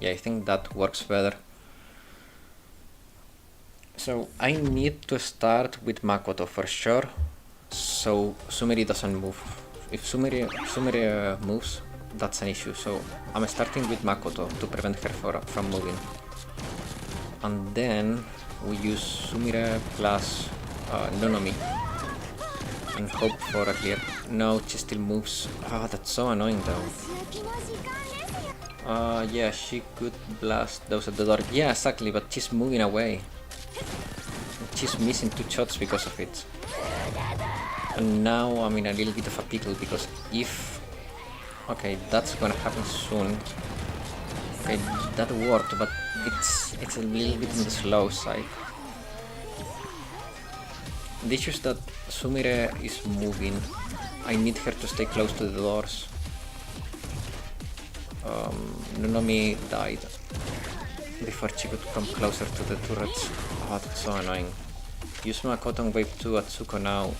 Yeah, I think that works better. So I need to start with Makoto for sure, so Sumire doesn't move. If Sumire moves, that's an issue. So I'm starting with Makoto to prevent her from moving. And then we use Sumire plus Nonomi and hope for a clear. No, she still moves. Ah, that's so annoying though. Yeah, she could blast those at the door. Yeah, exactly, but she's moving away. She's missing 2 shots because of it. And now I'm in a little bit of a pickle because if... Okay, that's gonna happen soon. Okay, that worked, but it's a little bit on the slow side. The issue is that Sumire is moving. I need her to stay close to the doors. Nunomi died before she could come closer to the turrets. Oh, that's so annoying. Use Makoto on wave 2 Atsuko now.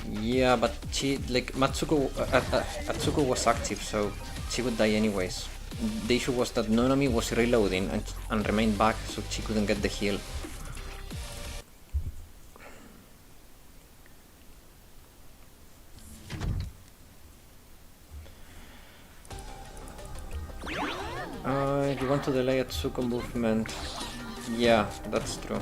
Yeah, but she, like, Atsuko was active, so she would die anyways. The issue was that Nunomi was reloading and remained back, so she couldn't get the heal. You want to delay Atsuko movement? Yeah, that's true.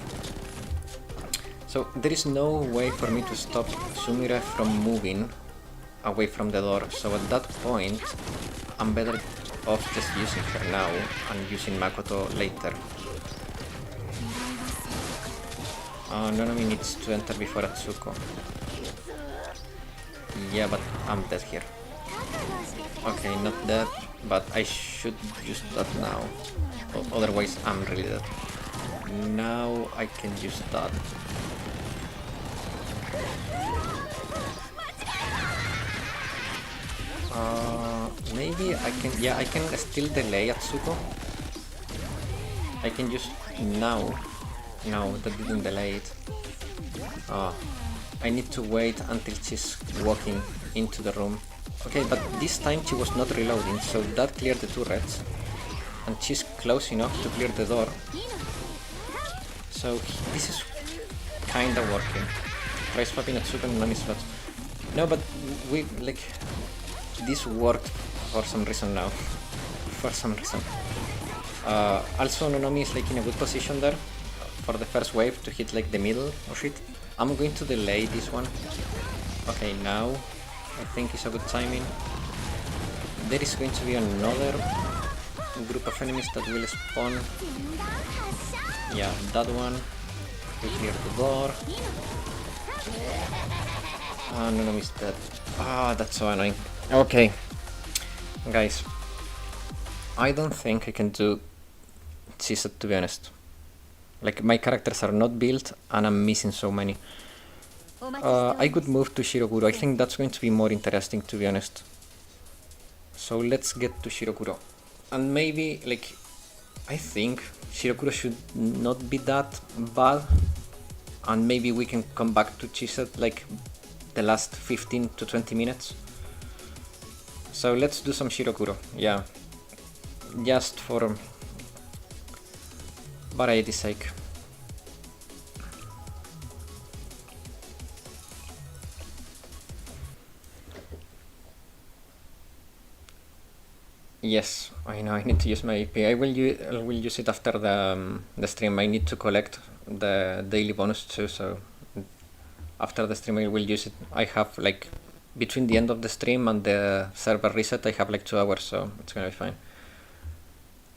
So there is no way for me to stop Sumire from moving away from the door, so at that point I'm better off just using her now and using Makoto later. Nonomi needs to enter before Atsuko. Yeah, but I'm dead here. Okay, not dead, but I should use that now. Otherwise I'm really dead. Now I can use that. Maybe I can... Yeah, I can still delay Atsuko. I can use now. No, that didn't delay it. I need to wait until she's walking into the room. Okay, but this time she was not reloading, so that cleared the turrets. And she's close enough to clear the door. So this is kinda working. Try swapping Atsuko and Nami slots. No, but we, like... This worked for some reason now. For some reason. Also, Nonomi is like in a good position there for the first wave to hit like the middle of it. I'm going to delay this one. Okay, now I think it's a good timing. There is going to be another group of enemies that will spawn. Yeah, that one. We clear the door. Ah, Nonomi is dead. Ah, that's so annoying. Okay, guys, I don't think I can do Chesed, to be honest. Like, my characters are not built and I'm missing so many. I could move to Shiro Kuro. I think that's going to be more interesting, to be honest. So let's get to Shiro Kuro. And maybe, like, I think Shiro Kuro should not be that bad. And maybe we can come back to Chesed, like, the last 15 to 20 minutes. So let's do some Shiro Kuro, yeah. Just for variety's sake. Yes, I know I need to use my AP. I will use it after the stream. I need to collect the daily bonus too, so after the stream I will use it. I have like... Between the end of the stream and the server reset, I have like 2 hours, so it's gonna be fine.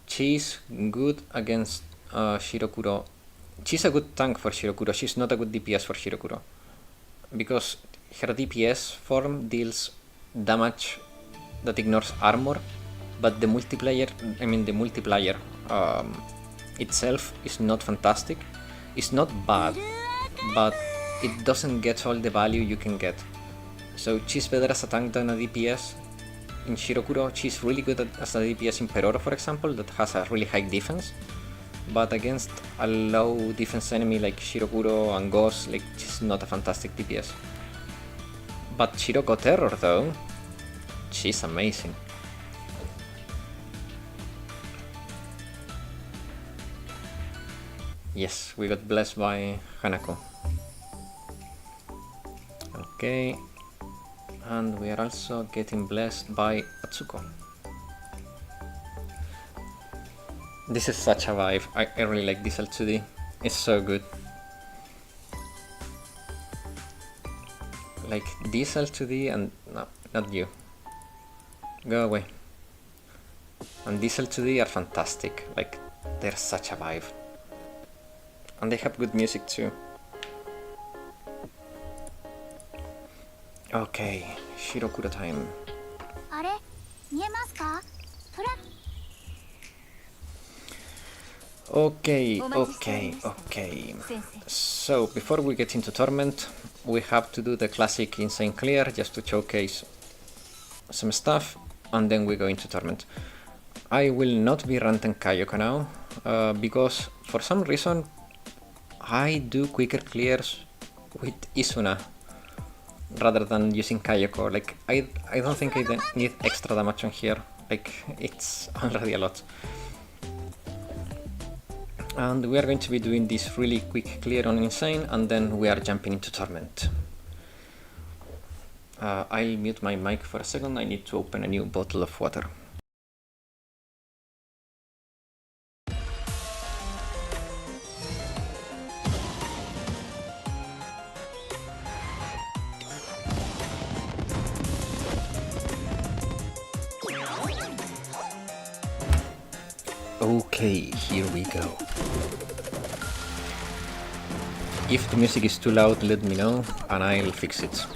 She's good against Shiro Kuro. She's a good tank for Shiro Kuro. She's not a good DPS for Shiro Kuro. Because her DPS form deals damage that ignores armor, but the multiplier itself is not fantastic. It's not bad, but it doesn't get all the value you can get. So she's better as a tank than a DPS. In Shiro Kuro, she's really good as a DPS in Peroro, for example, that has a really high defense. But against a low defense enemy like Shiro Kuro and Ghost, like, she's not a fantastic DPS. But Shiroko Terror, though, she's amazing. Yes, we got blessed by Hanako. Okay. And we are also getting blessed by Atsuko. This is such a vibe. I really like this L2D. It's so good. Like this L2D and... No, not you. Go away. And these L2D are fantastic, like, they're such a vibe. And they have good music too. Okay, Shiro Kuro time. Okay. So, before we get into Torment, we have to do the classic Insane Clear just to showcase some stuff, and then we go into Torment. I will not be ranting Kayoko now, because for some reason I do quicker clears with Isuna rather than using Kayoko. Like, I don't think I need extra damage on here, like, it's already a lot. And we are going to be doing this really quick clear on Insane, and then we are jumping into Torment. I'll mute my mic for a second, I need to open a new bottle of water. Okay, here we go. If the music is too loud, let me know and I'll fix it.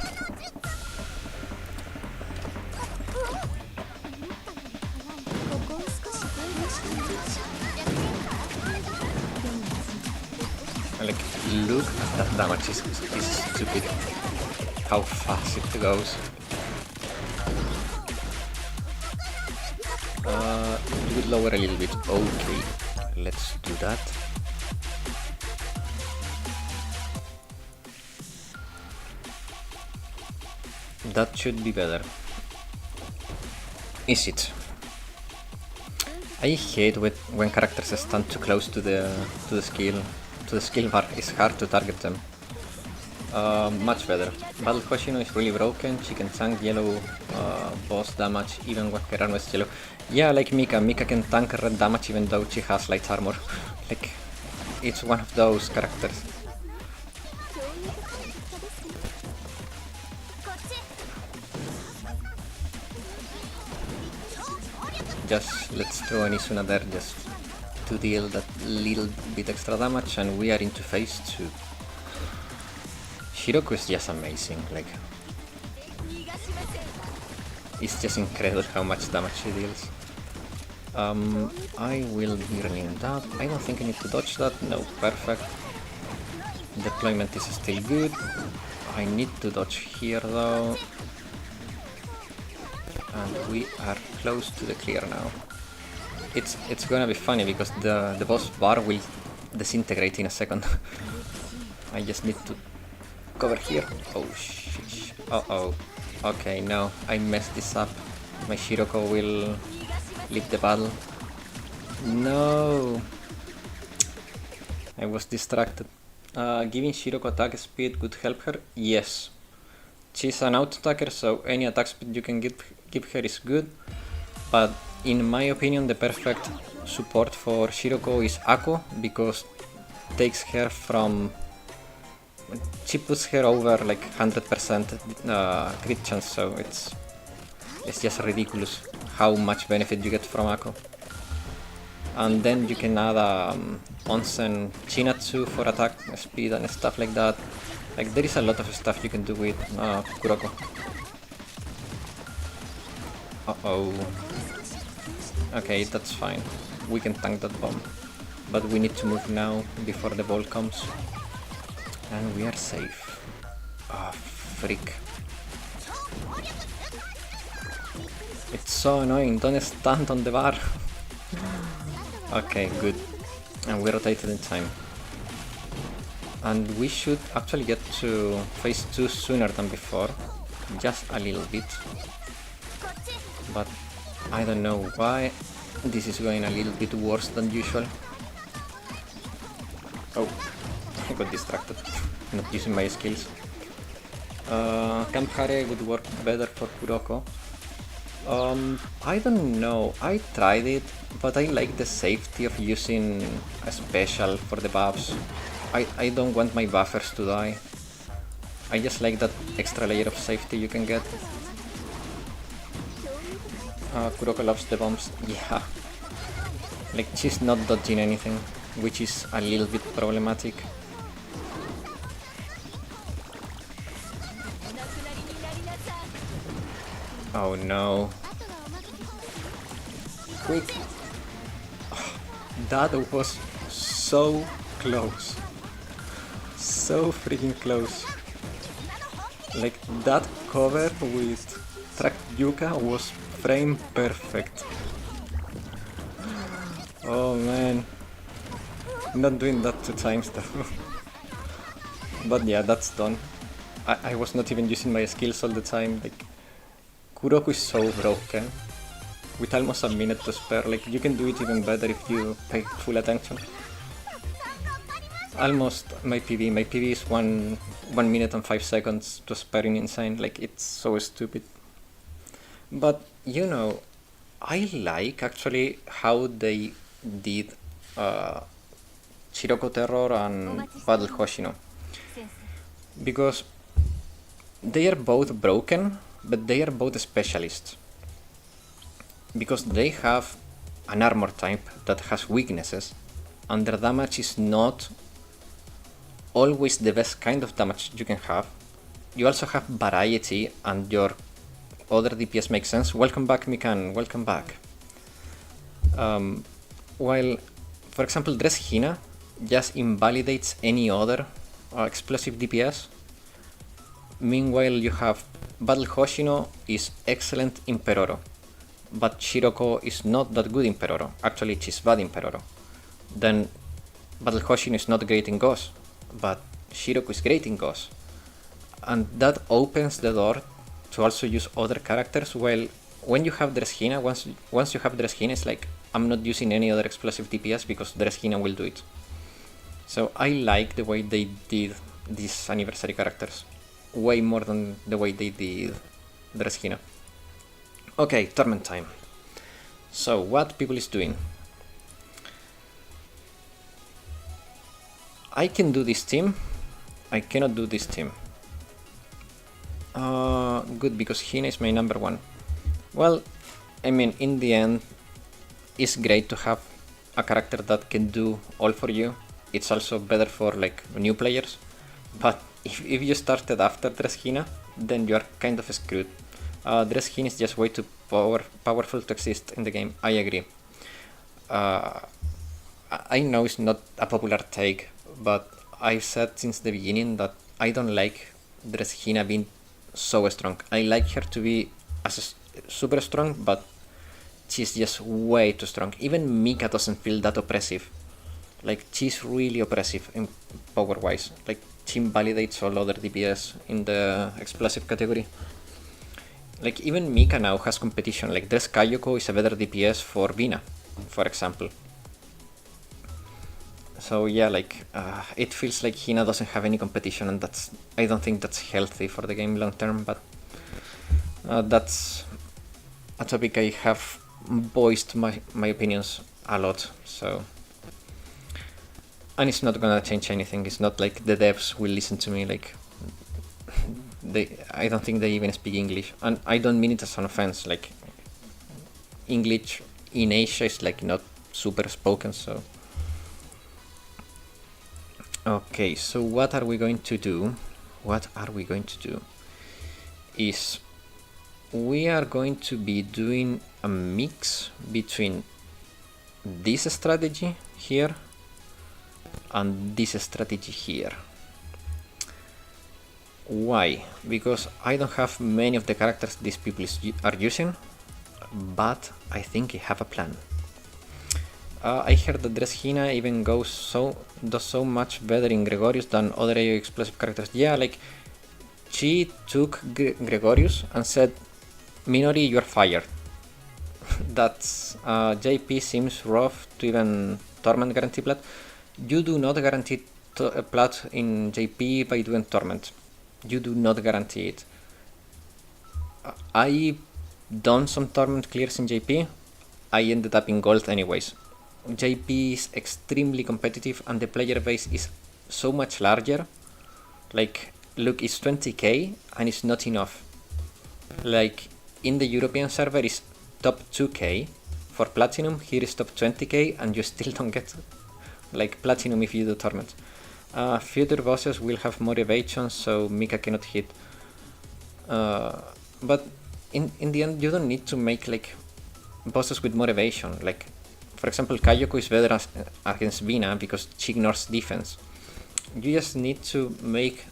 Like, look at that damage, is stupid. How fast it goes. Do it lower a little bit. Okay, let's do that. That should be better. Is it? I hate when characters stand too close to the skill bar. It's hard to target them. Much better. Battle Hoshino is really broken. She can tank yellow boss damage even when her armor is yellow. Yeah, like Mika. Mika can tank red damage even though she has light armor. Like, it's one of those characters. Just let's throw an Isuna there just to deal that little bit extra damage, and we are into phase 2. Shiro is just amazing, like, it's just incredible how much damage she deals. I will be running that. I don't think I need to dodge that. No, perfect. Deployment is still good. I need to dodge here though. And we are close to the clear now. It's gonna be funny because the boss bar will disintegrate in a second. I just need to cover here. Oh shit. Uh-oh. Okay, no, I messed this up. My Shiroko will leave the battle. No! I was distracted. Giving Shiroko attack speed would help her? Yes. She's an auto-attacker, so any attack speed you can give her is good. But in my opinion, the perfect support for Shiroko is Ako, because it takes her from... She puts her over like 100% crit chance, so it's just ridiculous how much benefit you get from Ako. And then you can add Onsen Chinatsu for attack speed and stuff like that. Like, there is a lot of stuff you can do with Kuroko. Uh-oh. Okay, that's fine. We can tank that bomb. But we need to move now before the ball comes. And we are safe. Ah, oh, freak. It's so annoying, don't stand on the bar. Okay, good. And we rotated in time. And we should actually get to phase 2 sooner than before. Just a little bit. But I don't know why this is going a little bit worse than usual. Oh, I got distracted. Not using my skills. Camp Hare would work better for Kuroko. I don't know, I tried it, but I like the safety of using a special for the buffs. I don't want my buffers to die. I just like that extra layer of safety you can get. Kuroko loves the bombs. Yeah. Like, she's not dodging anything, which is a little bit problematic. Oh no. Quick! That was so close. So freaking close. Like, that cover with track Yuka was frame perfect. Oh man. Not doing that 2 times though. But yeah, that's done. I was not even using my skills all the time. Like, Kuroko is so broken. With almost a minute to spare, like, you can do it even better if you pay full attention. Almost my PB. My PB is 1 minute and 5 seconds to spare in Insane. Like, it's so stupid. But, you know, I like actually how they did Shiroko Terror and Battle Hoshino. Because they are both broken, but they are both specialists. Because they have an armor type that has weaknesses, and their damage is not always the best kind of damage you can have. You also have variety, and your other DPS makes sense. Welcome back, Mikan, welcome back. While, for example, Dress Hina just invalidates any other explosive DPS. Meanwhile, you have Battle Hoshino is excellent in Peroro, but Shiroko is not that good in Peroro. Actually, she's bad in Peroro. Then Battle Hoshino is not great in Ghost, but Shiroko is great in Ghost. And that opens the door to also use other characters. While when you have Dress Hina, once you have Dress Hina, it's like, I'm not using any other explosive DPS because Dress Hina will do it. So I like the way they did these anniversary characters. Way more than the way they did Dress Hina. Okay, Torment time. So, what people is doing? I can do this team. I cannot do this team. Good, because Hina is my number 1. Well, I mean, in the end, it's great to have a character that can do all for you. It's also better for, like, new players. But if you started after Dress Hina, then you are kind of screwed. Dress Hina is just way too powerful to exist in the game. I agree. I know it's not a popular take, but I've said since the beginning that I don't like Dress Hina being so strong. I like her to be super strong, but she's just way too strong. Even Mika doesn't feel that oppressive. Like, she's really oppressive in power-wise. Like, she invalidates all other DPS in the explosive category. Like, even Mika now has competition. Like, Dress Kayoko is a better DPS for Vina, for example. So yeah, like, it feels like Hina doesn't have any competition, and I don't think that's healthy for the game long term, but that's a topic I have voiced my opinions a lot, so... And it's not gonna change anything. It's not like the devs will listen to me. Like, I don't think they even speak English, and I don't mean it as an offense. Like, English in Asia is like not super spoken, so. Okay, so what are we going to do? What are we going to do? Is we are going to be doing a mix between this strategy here and this strategy here. Why? Because I don't have many of the characters these people are using, but I think I have a plan. I heard that Dress Hina even does so much better in Gregorius than other AoE explosive characters. Yeah, like, she took Gregorius and said, Minori, you're fired. That's JP seems rough to even Torment guarantee plat. You do not guarantee plat in JP by doing Torment. You do not guarantee it. I done some Torment clears in JP. I ended up in gold anyways. JP is extremely competitive and the player base is so much larger. Like, look, it's 20k and it's not enough. Like, in the European server is top 2k. For Platinum, here is top 20k, and you still don't get like Platinum if you do Torment. Future bosses will have more evasion, so Mika cannot hit. But in the end, you don't need to make like bosses with more evasion. Like, for example, Kayoko is better against Vina because she ignores defense. You just need to make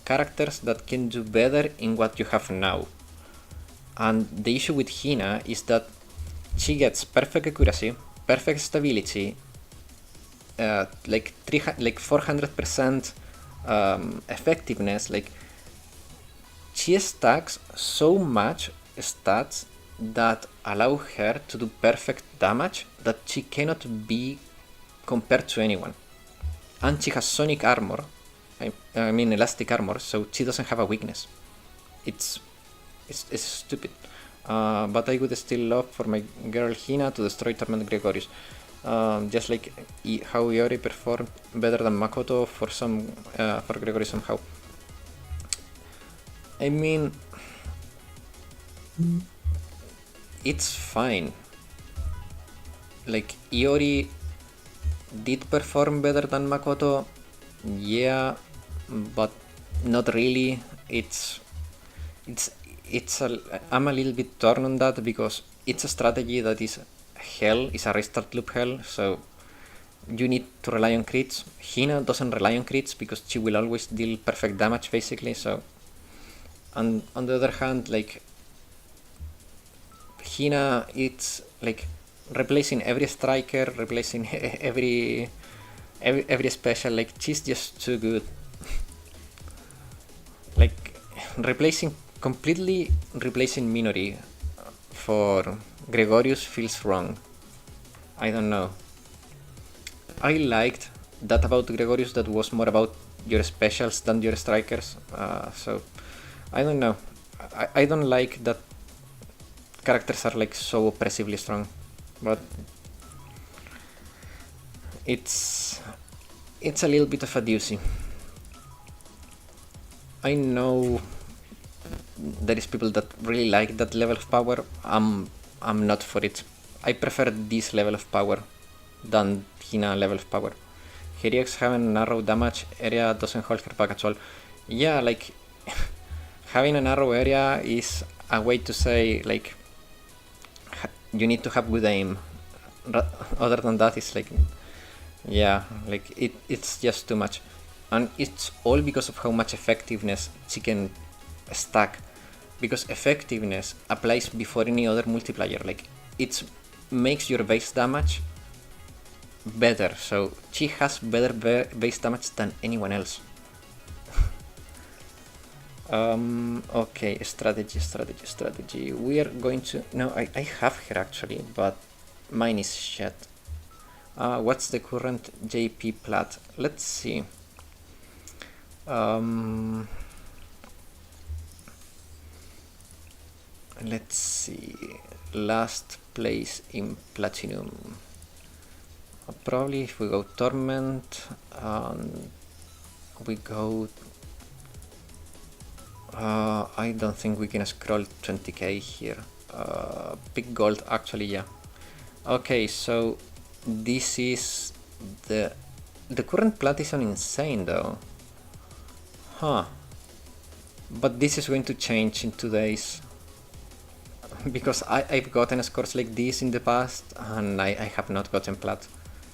characters that can do better in what you have now. And the issue with Hina is that she gets perfect accuracy, perfect stability, like 400% effectiveness. Like, she stacks so much stats that allow her to do perfect damage that she cannot be compared to anyone. And she has sonic armor, I mean elastic armor, so she doesn't have a weakness. It's stupid. But I would still love for my girl Hina to destroy Torment Gregorius. Just like how Iori performed better than Makoto for Gregorius somehow. I mean, it's fine. Like, Iori did perform better than Makoto, yeah, but not really. I'm a little bit torn on that because it's a strategy that is hell, is a restart loop hell, so you need to rely on crits. Hina doesn't rely on crits because she will always deal perfect damage basically, so. And on the other hand, like, Hina, it's like replacing every striker, replacing every special. Like, she's just too good. Like, completely replacing Minori for Gregorius feels wrong. I don't know. I liked that about Gregorius, that was more about your specials than your strikers, so I don't know. I don't like that characters are like so oppressively strong, but it's a little bit of a doozy. I know there is people that really like that level of power. I'm not for it. I prefer this level of power than Hina level of power. Heriox having an arrow damage area doesn't hold her back at all. Yeah, like having an arrow area is a way to say like you need to have good aim. Other than that, it's like, yeah, like it's just too much. And it's all because of how much effectiveness she can stack. Because effectiveness applies before any other multiplier. Like, it makes your base damage better. So she has better base damage than anyone else. Okay, strategy. We are going to... No, I have her actually, but mine is shit. What's the current JP plat? Let's see. Let's see. Last place in Platinum. Probably if we go Torment, we go... I don't think we can scroll 20k here. Big gold, actually, yeah. Okay, so this is the current plat is on insane though. Huh. But this is going to change in 2 days. Because I've gotten scores like this in the past and I have not gotten plat.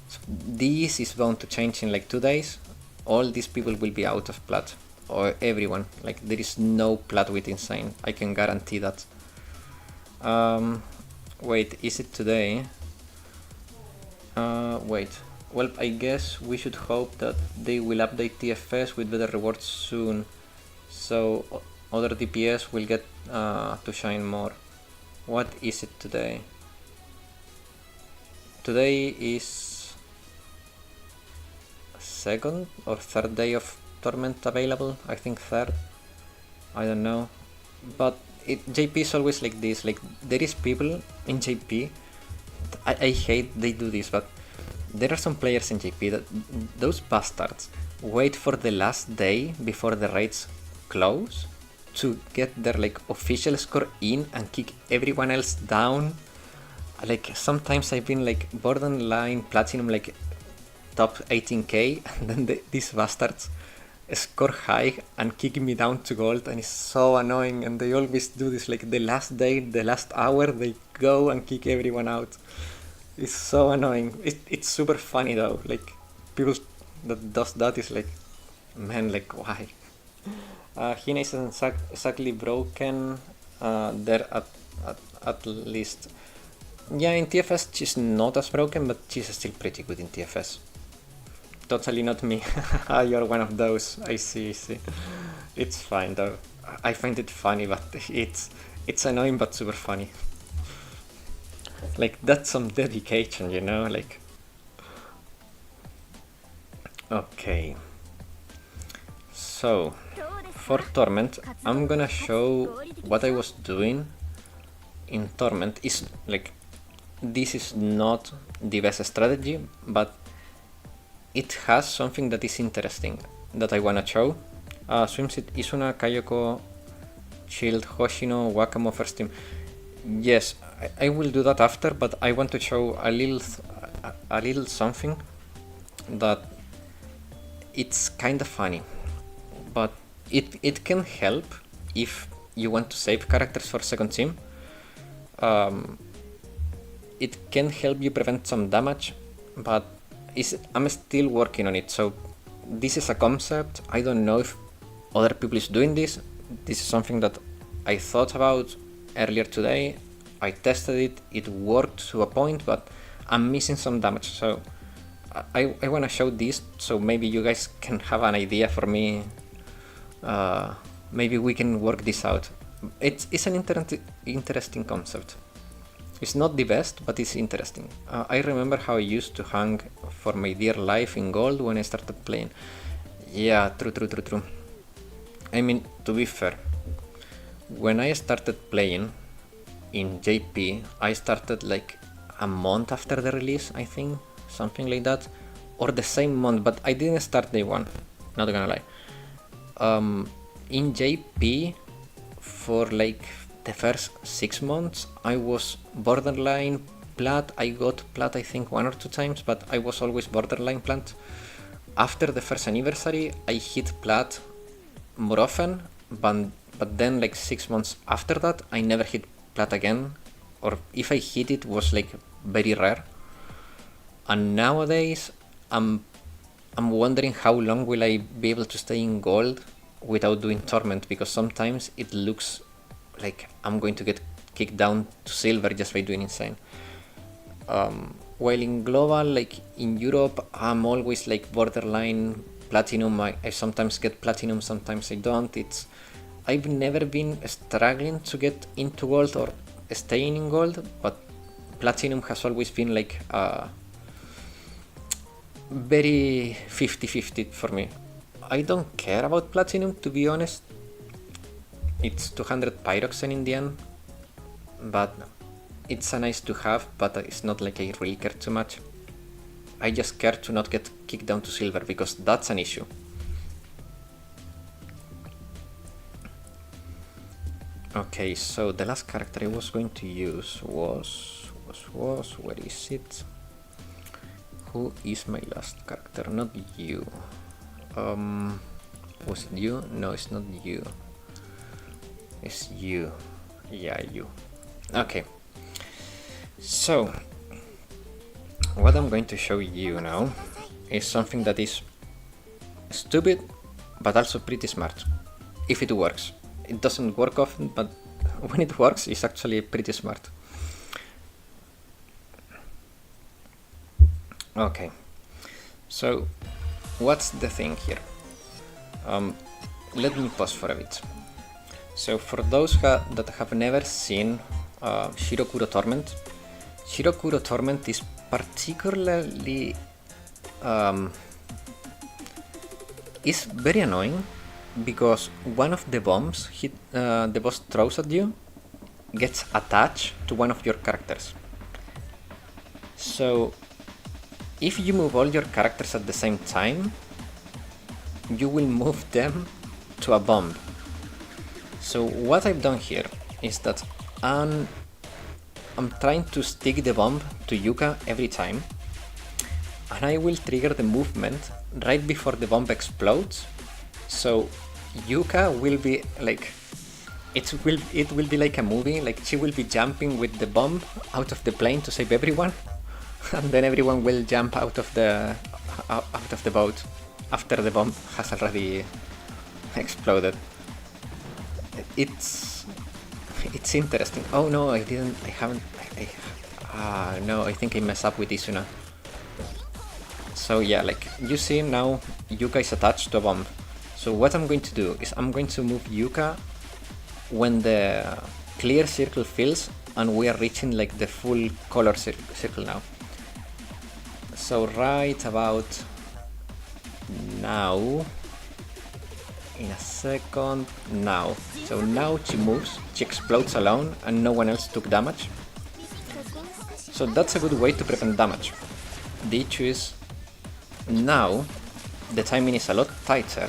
So this is bound to change in like 2 days. All these people will be out of plat. Or everyone. Like, there is no plat with insane. I can guarantee that. Wait, is it today? Wait. Well, I guess we should hope that they will update TFS with better rewards soon. So other DPS will get to shine more. What is it today? Today is 2nd or 3rd day of Torment available. I think 3rd. I don't know. But JP is always like this. Like, there is people in JP. I hate they do this, but there are some players in JP that those bastards wait for the last day before the raids close to get their like official score in and kick everyone else down. Like sometimes I've been like borderline platinum, like top 18k, and then these bastards score high and kick me down to gold, and it's so annoying. And they always do this, like the last day, the last hour, they go and kick everyone out. It's so annoying. It's super funny though. Like people that does that is like, man, like why? Hina isn't exactly broken there at least. Yeah, in TFS she's not as broken, but she's still pretty good in TFS. Totally not me. You're one of those. I see. It's fine though. I find it funny, but it's annoying but super funny. Like that's some dedication, you know, like. Okay. So for Torment, I'm gonna show what I was doing in Torment. Is like, this is not the best strategy, but it has something that is interesting that I wanna show. Swimsuit Isuna, Kayoko, Shield, Hoshino, Wakamo first team. Yes, I will do that after, but I want to show a little something that it's kind of funny, but it can help if you want to save characters for second team. It can help you prevent some damage, but I'm still working on it. So this is a concept. I don't know if other people is doing this. This is something that I thought about earlier today. I tested it. It worked to a point, but I'm missing some damage. So I want to show this, so maybe you guys can have an idea for me. Maybe we can work this out. It's an interesting concept. It's not the best, but it's interesting. I remember how I used to hang for my dear life in gold when I started playing. Yeah, true. I mean, to be fair, when I started playing in JP, I started like a month after the release, I think, something like that, or the same month, but I didn't start day one, not gonna lie. In JP, for like the first 6 months, I was borderline plat. I got plat I think 1 or 2 times, but I was always borderline plat. After the first anniversary, I hit plat more often, but then like 6 months after that, I never hit plat again, or if I hit it was like very rare. And nowadays, I'm wondering how long will I be able to stay in gold without doing Torment, because sometimes it looks like I'm going to get kicked down to silver just by doing insane. While in global, like in Europe, I'm always like borderline platinum. I sometimes get platinum, sometimes I don't. I've never been struggling to get into gold or staying in gold, but platinum has always been like very 50-50 for me. I don't care about platinum, to be honest. It's 200 pyroxene in the end, but it's a nice to have, but it's not like I really care too much. I just care to not get kicked down to silver, because that's an issue. Okay, so the last character I was going to use was where is it? Who is my last character? Not you. Was it you? No, it's not you. It's you. Yeah, you. Okay. So, what I'm going to show you now is something that is stupid, but also pretty smart. If it works. It doesn't work often, but when it works, it's actually pretty smart. Okay. So, what's the thing here? Let me pause for a bit. So for those that have never seen Shiro Kuro Torment, Shiro Kuro Torment is particularly is very annoying, because one of the bombs the boss throws at you gets attached to one of your characters. So if you move all your characters at the same time, you will move them to a bomb. So what I've done here is that I'm trying to stick the bomb to Yuka every time, and I will trigger the movement right before the bomb explodes. So Yuka will be like, it will be like a movie, like she will be jumping with the bomb out of the plane to save everyone, and then everyone will jump out of the boat after the bomb has already exploded. It's interesting. Oh no, I haven't. No, I think I messed up with Isuna. So yeah, like you see now, Yuka is attached to a bomb. So what I'm going to do is I'm going to move Yuka when the clear circle fills and we are reaching like the full color circle now. So right about now, in a second, now. So now she moves, she explodes alone and no one else took damage. So that's a good way to prevent damage. The issue is now the timing is a lot tighter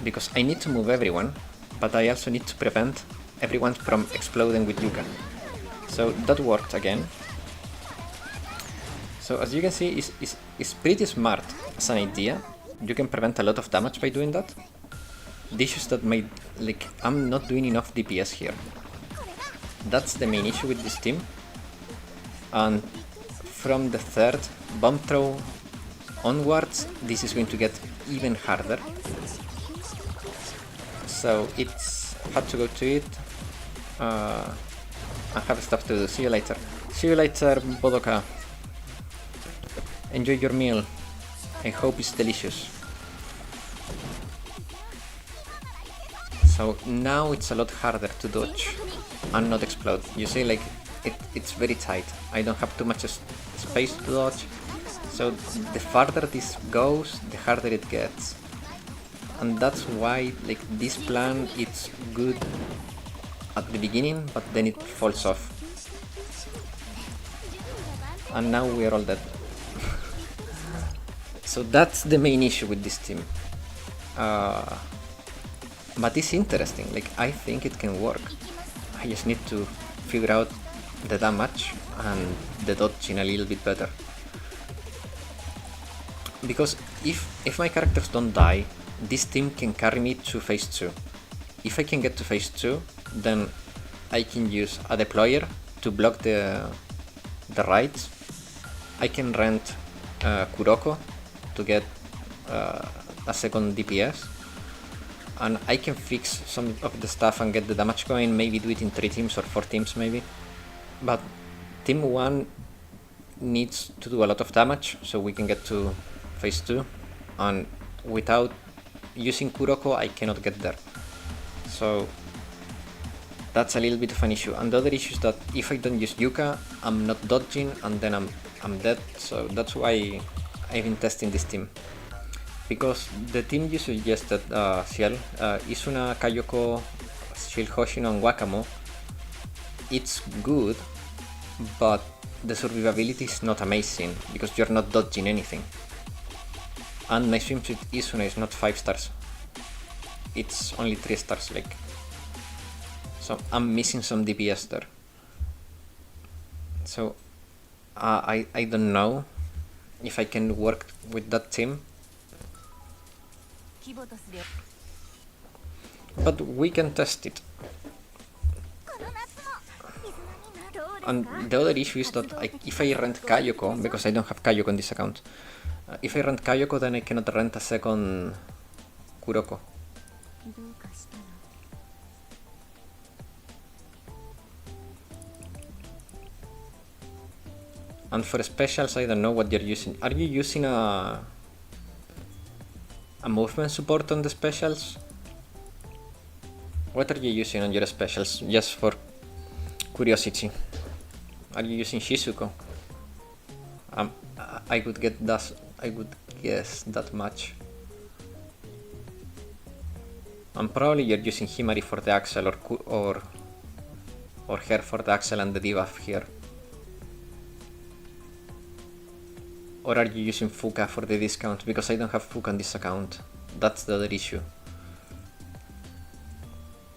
because I need to move everyone, but I also need to prevent everyone from exploding with Yuka. So that worked again. So as you can see, it's pretty smart as an idea. You can prevent a lot of damage by doing that. The issue is that I'm not doing enough DPS here. That's the main issue with this team. And from the third bomb throw onwards, this is going to get even harder. So it's had to go to it. I have stuff to do. See you later. See you later, Bodoka. Enjoy your meal. I hope it's delicious. So now it's a lot harder to dodge and not explode. You see, like it's very tight. I don't have too much space to dodge. So the farther this goes, the harder it gets. And that's why like this plan it's good at the beginning, but then it falls off. And now we are all dead. So that's the main issue with this team. But it's interesting, like I think it can work. I just need to figure out the damage and the dodging a little bit better. Because if my characters don't die, this team can carry me to phase 2. If I can get to phase 2, then I can use a deployer to block the raids. I can rent Kuroko to get a second DPS. And I can fix some of the stuff and get the damage going, maybe do it in 3 teams or 4 teams maybe. But team 1 needs to do a lot of damage so we can get to phase 2, and without using Kuroko I cannot get there. So that's a little bit of an issue. And the other issue is that if I don't use Yuka, I'm not dodging and then I'm dead. So that's why I've been testing this team. Because the team you suggested, Ciel, Isuna, Kayoko, Shield Hoshino and Wakamo, it's good, but the survivability is not amazing because you're not dodging anything. And my swimsuit Isuna is not 5 stars, it's only 3 stars, like. So I'm missing some DPS there. So I don't know if I can work with that team. But we can test it. And the other issue is that if I rent Kayoko, because I don't have Kayoko on this account, if I rent Kayoko, then I cannot rent a second Kuroko. And for specials, I don't know what you're using. Are you using a movement support on the specials? What are you using on your specials, just for curiosity? Are you using Shizuko? I would guess that much. And probably you're using Himari for the Axel or her for the Axel and the debuff here. Or are you using Fuka for the discount? Because I don't have Fuka on this account. That's the other issue.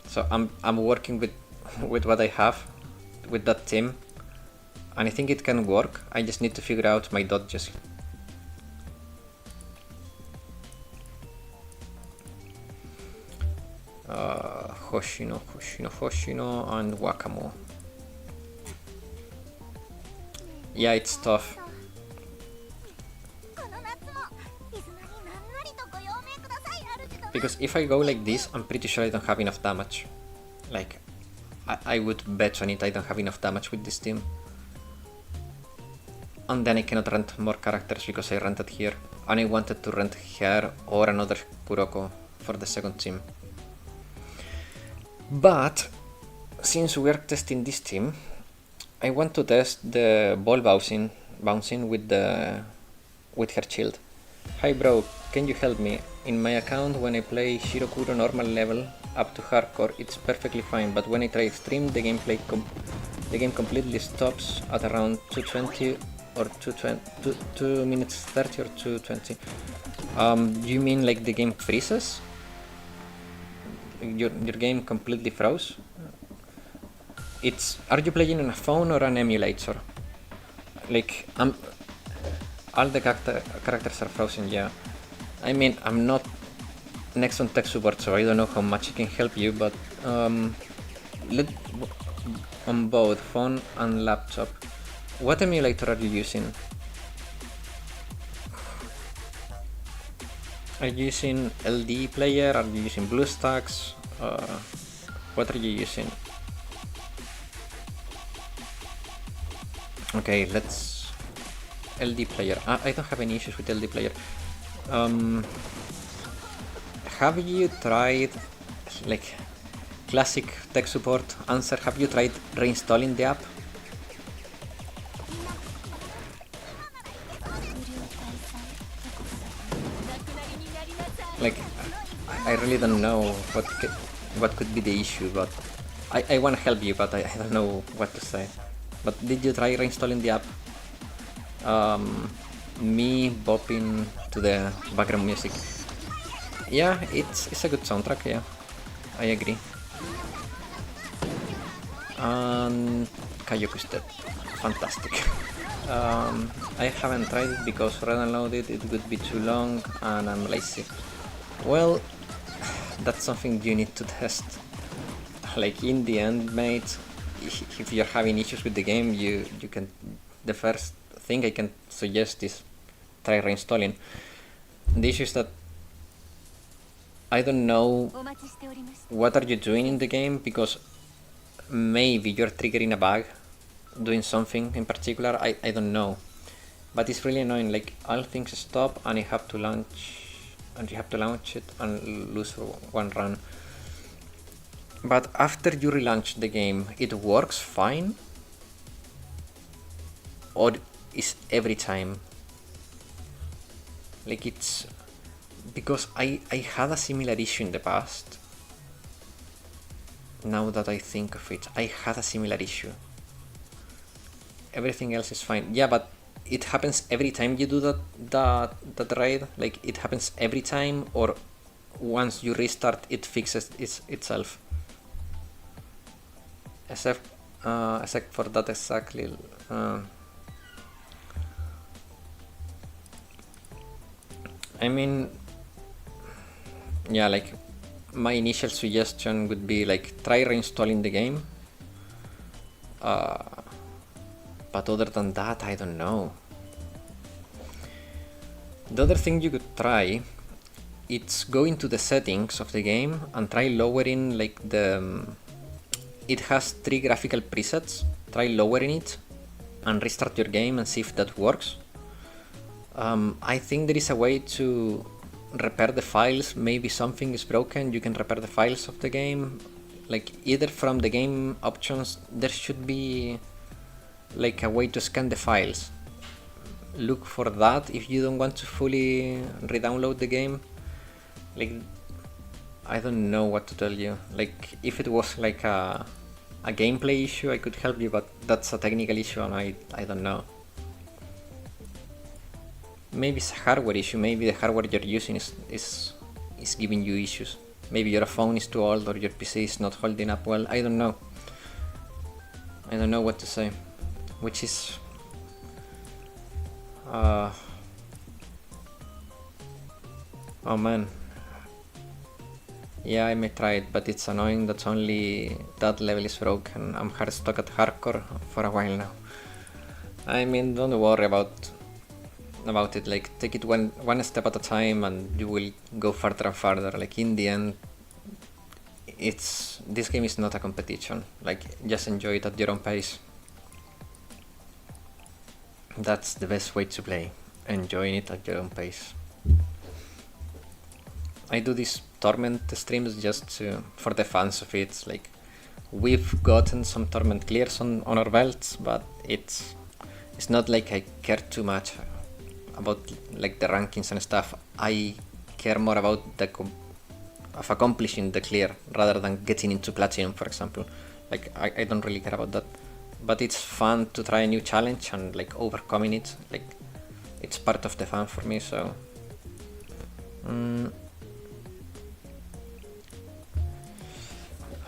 So I'm working with what I have, with that team, and I think it can work. I just need to figure out my dodges. Hoshino, and Wakamo. Yeah, it's tough. Because if I go like this, I'm pretty sure I don't have enough damage. Like, I would bet on it I don't have enough damage with this team. And then I cannot rent more characters because I rented here. And I wanted to rent her or another Kuroko for the second team. But, since we are testing this team, I want to test the ball bouncing with her shield. Hi bro, can you help me? In my account, when I play Shiro Kuro normal level up to hardcore, it's perfectly fine, but when I try extreme, the game completely stops at around 220 or 2 minutes 30 or 220. You mean like the game freezes? Your game completely froze? Are you playing on a phone or an emulator? Like, all the characters are frozen, yeah. I mean, I'm not next on tech support, so I don't know how much I can help you, but on both phone and laptop. What emulator are you using? Are you using LD player? Are you using BlueStacks? What are you using? Okay, let's LD player. I don't have any issues with LD player. Have you tried, like, classic tech support answer? Have you tried reinstalling the app? Like, I really don't know what could be the issue, but I want to help you, but I don't know what to say. But did you try reinstalling the app? Me bopping to the background music. Yeah, it's a good soundtrack, yeah. I agree. And Kayoku's dead. Fantastic. I haven't tried it because read and loaded it would be too long and I'm lazy. Well, that's something you need to test. Like, in the end, mate, if you're having issues with the game, you can. The first thing I can suggest is try reinstalling. The issue is that I don't know what are you doing in the game, because maybe you're triggering a bug, doing something in particular. I don't know, but it's really annoying. Like, all things stop and you have to launch it and lose one run. But after you relaunch the game, it works fine, or is every time? Like, it's because I had a similar issue in the past. Now that I think of it, I had a similar issue. Everything else is fine. Yeah, but it happens every time you do that raid. Like, it happens every time, or once you restart, it fixes itself. Except for that exactly. I mean, yeah, like, my initial suggestion would be, like, try reinstalling the game. But other than that, I don't know. The other thing you could try, it's go into the settings of the game and try lowering, like, it has 3 graphical presets. Try lowering it and restart your game and see if that works. I think there is a way to repair the files. Maybe something is broken, you can repair the files of the game. Like, either from the game options, there should be like a way to scan the files. Look for that if you don't want to fully re-download the game. Like, I don't know what to tell you. Like, if it was like a gameplay issue, I could help you, but that's a technical issue and I don't know. Maybe it's a hardware issue. Maybe the hardware you're using is giving you issues. Maybe your phone is too old or your PC is not holding up well. I don't know. I don't know what to say. Which is... oh man. Yeah, I may try it, but it's annoying that only that level is broken. I'm hard stuck at hardcore for a while now. I mean, don't worry about it. Like, take it one step at a time, and you will go further and further. Like, in the end, this game is not a competition. Like, just enjoy it at your own pace. That's the best way to play. Enjoying it at your own pace. I do these Torment streams just for the fans of it. Like, we've gotten some Torment clears on our belts, but it's not like I care too much about like the rankings and stuff. I care more about of accomplishing the clear rather than getting into Platinum, for example. Like, I don't really care about that. But it's fun to try a new challenge and like overcoming it. Like, it's part of the fun for me, so...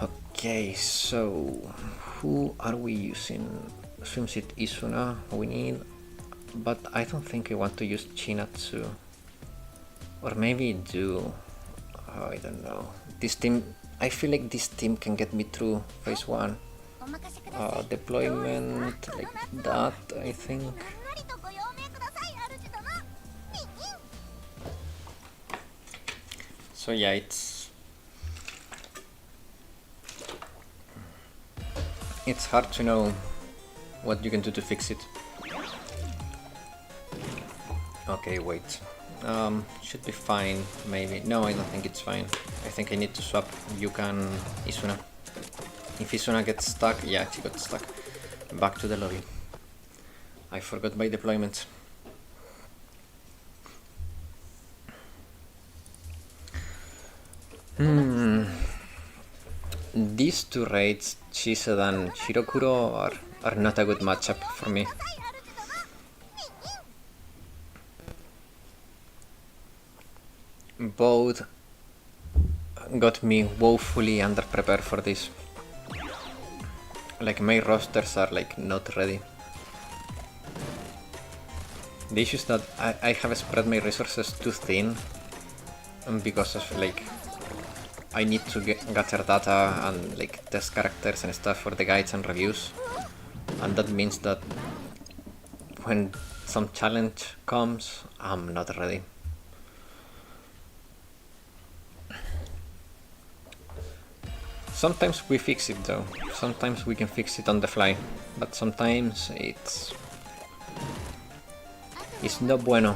Okay, so who are we using? Swimsuit Isuna we need, but I don't think I want to use Chinatsu. Or maybe do... oh, I don't know. This team... I feel like this team can get me through phase 1. Deployment like that, I think. So yeah, it's hard to know what you can do to fix it. Okay, wait. Should be fine, maybe. No, I don't think it's fine. I think I need to swap Yuka and Isuna. If Isuna gets stuck, yeah, she got stuck. Back to the lobby. I forgot my deployment. These two raids, Chesed and Shiro Kuro, are not a good matchup for me. Both got me woefully underprepared for this. Like, my rosters are like not ready. The issue is that I have spread my resources too thin because of like I need to gather data and like test characters and stuff for the guides and reviews, and that means that when some challenge comes, I'm not ready. Sometimes we fix it though, sometimes we can fix it on the fly, but sometimes it's no bueno.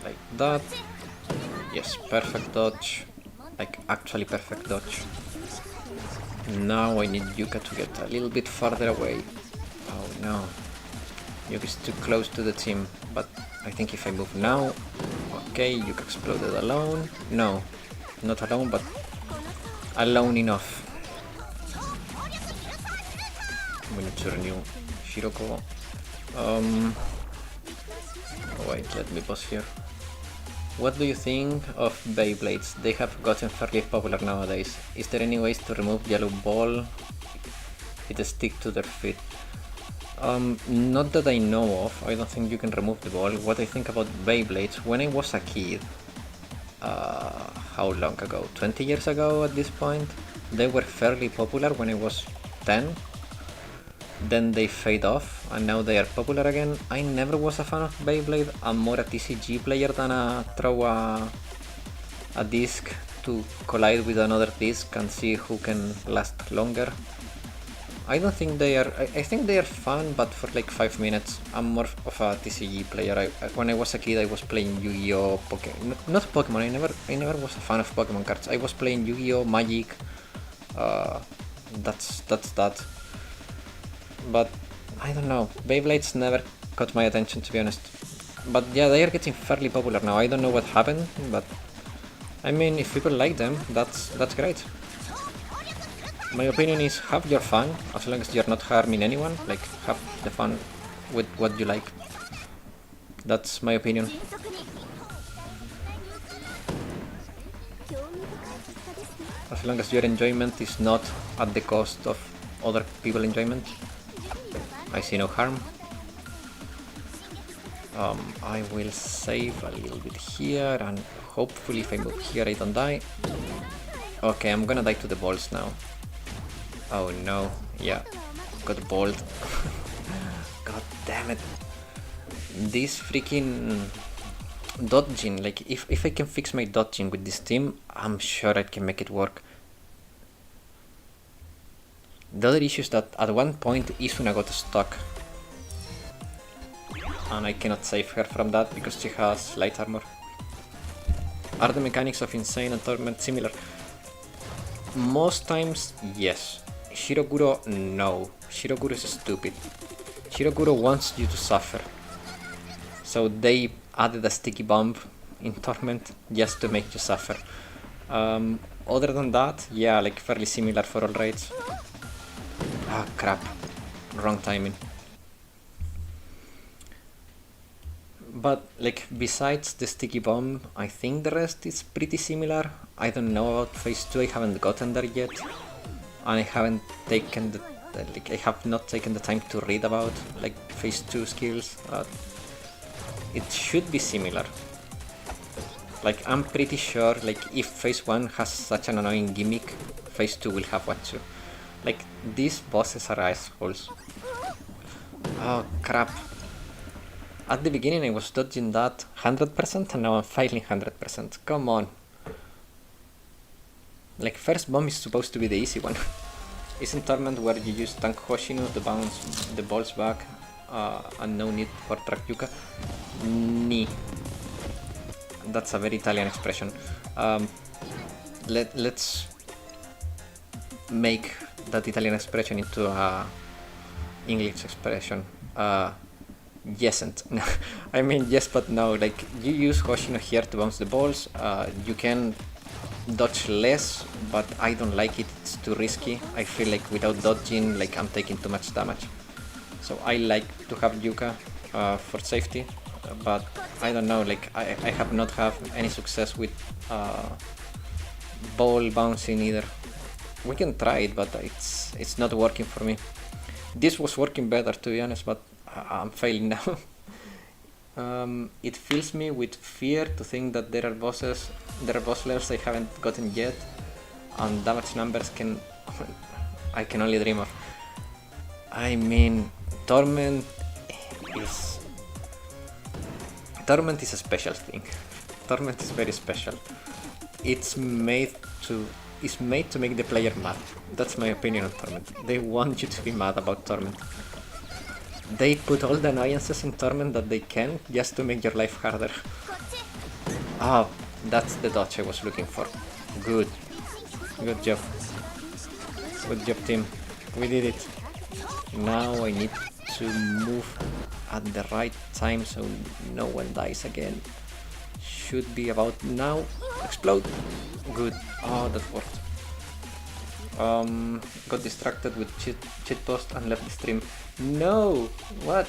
Like that. Yes, perfect dodge. Like, actually perfect dodge. Now I need Yuka to get a little bit farther away. Oh no. Yuki's too close to the team, but I think if I move now... Okay, Yuka exploded alone. No, not alone, but alone enough. We need to renew Shiro Kuro. Wait, let me pause here. What do you think of Beyblades? They have gotten fairly popular nowadays. Is there any ways to remove yellow ball with a stick to their feet? Not that I know of. I don't think you can remove the ball. What I think about Beyblades, when I was a kid, how long ago? 20 years ago at this point? They were fairly popular when I was 10. Then they fade off, and now they are popular again. I never was a fan of Beyblade. I'm more a TCG player than throw a disc to collide with another disc and see who can last longer. I don't think they are... I think they are fun, but for like 5 minutes. I'm more of a TCG player. When I was a kid, I was playing Yu-Gi-Oh! Not Pokemon. I never was a fan of Pokemon cards. I was playing Yu-Gi-Oh! Magic. That's that. But I don't know. Beyblades never caught my attention, to be honest. But yeah, they are getting fairly popular now. I don't know what happened, but I mean, if people like them, that's great. my opinion is have your fun, as long as you're not harming anyone, like have the fun with what you like. That's my opinion. As long as your enjoyment is not at the cost of other people's enjoyment, I see no harm. I will save a little bit here, and hopefully if I move here I don't die. Okay, I'm gonna die to the balls now. Oh no, yeah, got balled. God damn it. This freaking dodging, like if I can fix my dodging with this team, I'm sure I can make it work. The other issue is that at one point Isuna got stuck, and I cannot save her from that because she has light armor. Are the mechanics of Insane and Torment similar? Most times, yes. Shiro Kuro, no. Shiro Kuro is stupid. Shiro Kuro wants you to suffer. So they added a sticky bomb in Torment just to make you suffer. Other than that, yeah, like fairly similar for all raids. Ah, crap. Wrong timing. But like besides the sticky bomb, I think the rest is pretty similar. I don't know about phase 2, I haven't gotten there yet. And I haven't taken the like I have not taken the time to read about like phase 2 skills. It should be similar. Like I'm pretty sure like if phase 1 has such an annoying gimmick, phase 2 will have one too. Like these bosses are assholes. Oh crap. At the beginning I was dodging that 100% and now I'm failing 100%. Come on. Like first bomb is supposed to be the easy one. Isn't Torment where you use Tank Hoshino to bounce the balls back and no need for track Yuka? Ni. That's a very Italian expression. Let's make that Italian expression into a English expression. Yesn't. I mean yes but no. Like you use Hoshino here to bounce the balls. You can dodge less, but I don't like it. It's too risky. I feel like without dodging, like I'm taking too much damage. So I like to have Yuka for safety, but I don't know. Like I have not had any success with ball bouncing either. We can try it, but it's not working for me. This was working better to be honest, but I'm failing now. It fills me with fear to think that there are boss levels I haven't gotten yet, and damage numbers I can only dream of. I mean, Torment is a special thing. Torment is very special. It's made to make the player mad. That's my opinion on Torment. They want you to be mad about Torment. They put all the annoyances in Torment that they can just to make your life harder. Oh, that's the dodge I was looking for. Good. Good job. Good job team. We did it. Now I need to move at the right time so no one dies again. Should be about now. Explode. Good. Oh, that worked. Got distracted with cheat post and left the stream. No! What?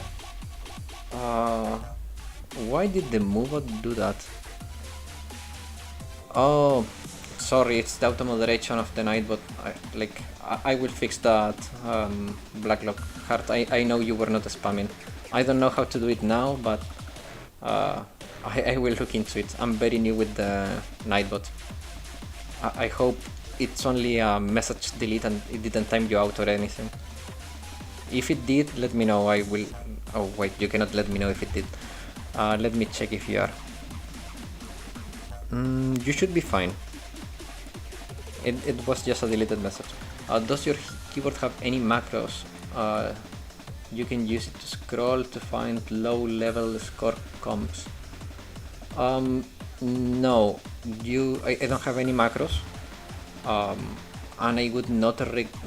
Why did the move do that? Oh, sorry, it's the auto moderation of the night, but I will fix that Blacklock Heart. I know you were not spamming. I don't know how to do it now, but I will look into it. I'm very new with the Nightbot. I hope it's only a message delete and it didn't time you out or anything. If it did, let me know. I will. Oh wait, you cannot let me know if it did. Let me check if you are. You should be fine. It was just a deleted message. Does your keyboard have any macros? You can use it to scroll to find low level score comps. No, I don't have any macros. And I would not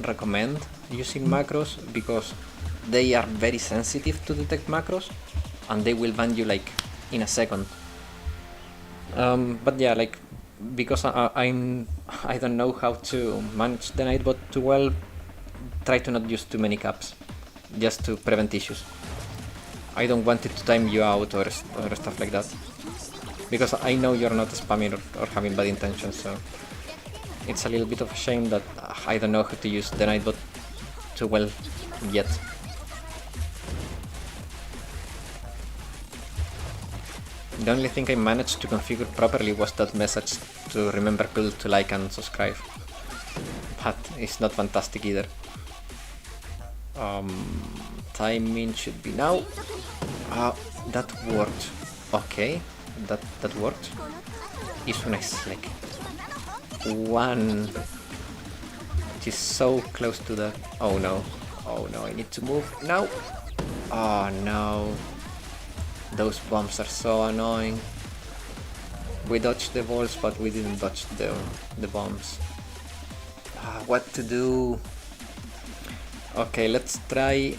recommend using macros because they are very sensitive to detect macros and they will ban you like in a second. But yeah, like because I'm I don't know how to manage the Nightbot too well. Try to not use too many caps, just to prevent issues. I don't want it to time you out or stuff like that, because I know you're not spamming or having bad intentions, so it's a little bit of a shame that I don't know how to use the Nightbot too well yet. The only thing I managed to configure properly was that message to remember people to like and subscribe, but it's not fantastic either. Timing should be now. That worked. Okay, that worked. Isuna is like one, which is so close to the. Oh no! Oh no! I need to move now. Oh no! Those bombs are so annoying. We dodged the balls, but we didn't dodge the bombs. What to do? Okay, let's try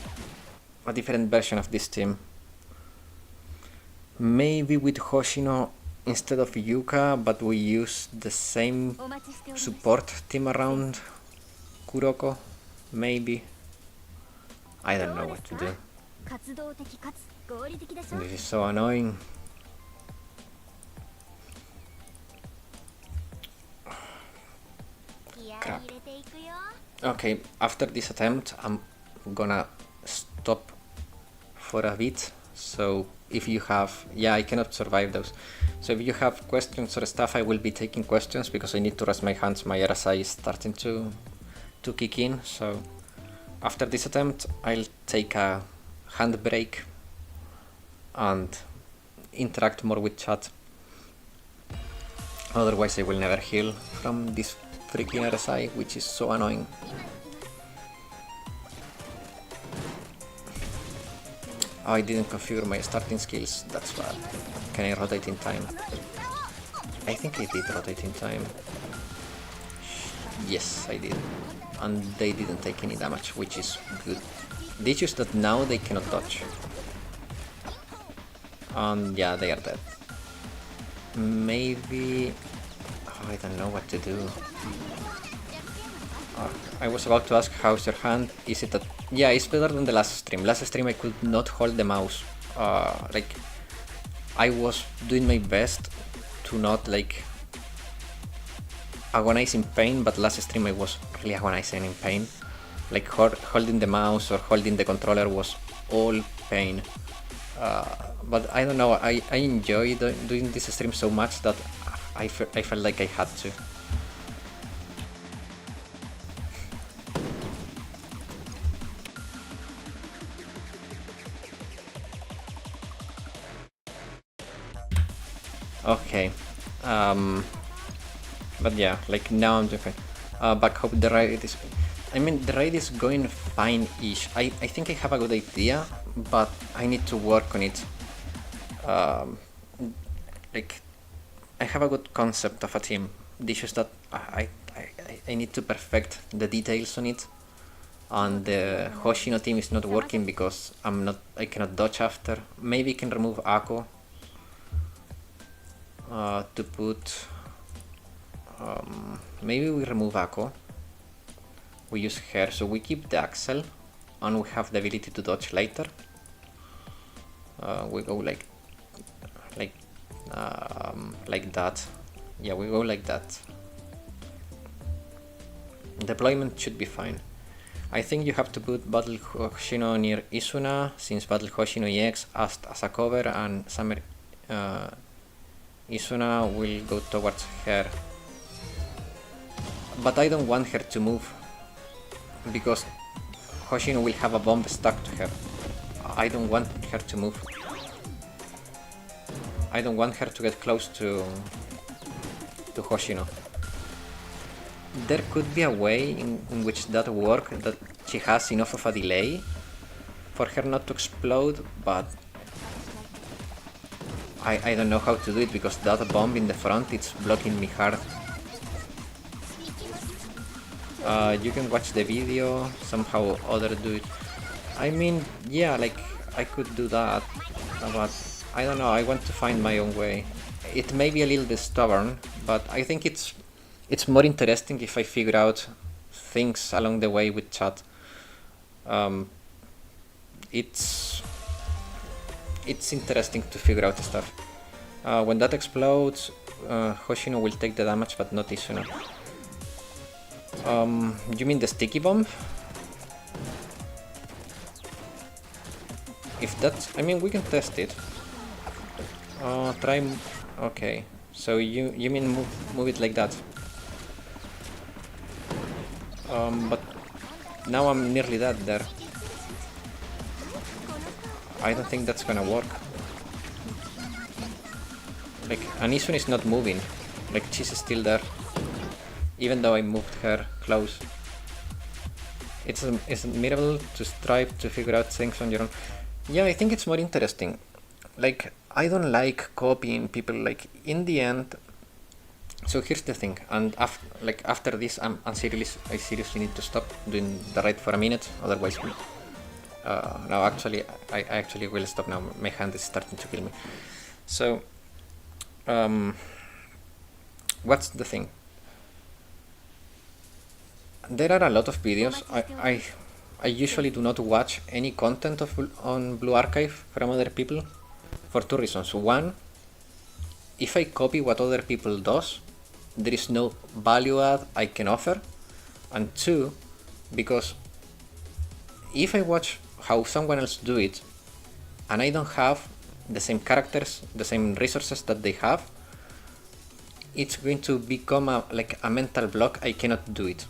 a different version of this team. Maybe with Hoshino instead of Yuka, but we use the same support team around Kuroko. Maybe. I don't know what to do. This is so annoying. Crap. Okay, after this attempt, I'm gonna stop for a bit. So if you have, yeah, I cannot survive those. So if you have questions or stuff, I will be taking questions because I need to rest my hands. My RSI is starting to kick in. So after this attempt, I'll take a handbrake and interact more with chat. Otherwise, I will never heal from this freaking RSI, which is so annoying. Oh, I didn't configure my starting skills, that's bad. Can I rotate in time? I think I did rotate in time. Yes, I did. And they didn't take any damage, which is good. They just that now they cannot dodge. And yeah, they are dead. Maybe... Oh, I don't know what to do. I was about to ask how's your hand. Is it that... Yeah, it's better than the last stream. Last stream I could not hold the mouse. Like, I was doing my best to not like agonize in pain, but last stream I was really agonizing in pain. Like holding the mouse or holding the controller was all pain. But I don't know, I enjoy doing this stream so much that I felt like I had to. Okay, but yeah, like now I'm doing fine. Back hope the raid is... I mean, the raid is going fine-ish. I think I have a good idea, but I need to work on it. Like, I have a good concept of a team. The issue is that I need to perfect the details on it. And the Hoshino team is not working because I cannot dodge after. Maybe I can remove Ako. To put... maybe we remove Ako. We use her, so we keep the Axel, and we have the ability to dodge later. We go like that. Yeah, we go like that. Deployment should be fine. I think you have to put Battle Hoshino near Isuna, since Battle Hoshino EX asked as a cover, and Summer Isuna will go towards her. But I don't want her to move, because Hoshino will have a bomb stuck to her. I don't want her to move. I don't want her to get close to Hoshino. There could be a way in which that works, that she has enough of a delay for her not to explode, but I don't know how to do it, because that bomb in the front, it's blocking me hard. You can watch the video, somehow other do it. I mean, yeah, like, I could do that, but I don't know, I want to find my own way. It may be a little bit stubborn, but I think it's it's more interesting if I figure out things along the way with chat. It's interesting to figure out stuff. When that explodes, Hoshino will take the damage, but not Isuna. You mean the sticky bomb? If that's... I mean, we can test it. Try... Okay. So you mean move it like that? But now I'm nearly dead there. I don't think that's gonna work. Like, Anisun is not moving. Like, she's still there. Even though I moved her close. It's admirable to strive to figure out things on your own. Yeah, I think it's more interesting. Like, I don't like copying people. Like, in the end... So here's the thing, and after this, I seriously need to stop doing the raid for a minute, otherwise... no, actually, I actually will stop now. My hand is starting to kill me. So, what's the thing? There are a lot of videos. I usually do not watch any content on Blue Archive from other people for two reasons. One, if I copy what other people does, there is no value add I can offer. And two, because if I watch how someone else do it and I don't have the same characters, the same resources that they have, it's going to become like a mental block. I cannot do it.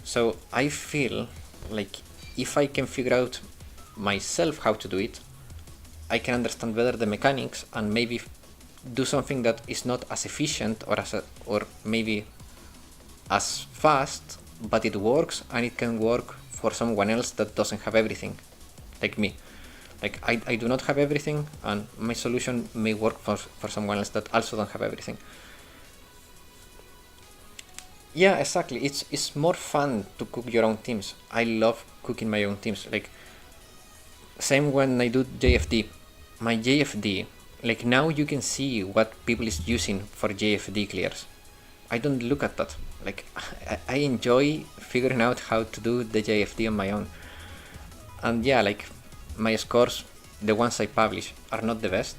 So I feel like if I can figure out myself how to do it, I can understand better the mechanics and maybe do something that is not as efficient or maybe as fast, but it works, and it can work for someone else that doesn't have everything, like me. Like, I do not have everything, and my solution may work for someone else that also don't have everything. Yeah, exactly. It's more fun to cook your own teams. I love cooking my own teams. Like, same when I do JFD. My JFD, like, now you can see what people is using for JFD clears. I don't look at that. Like, I enjoy figuring out how to do the JFD on my own. And yeah, like, my scores, the ones I publish, are not the best.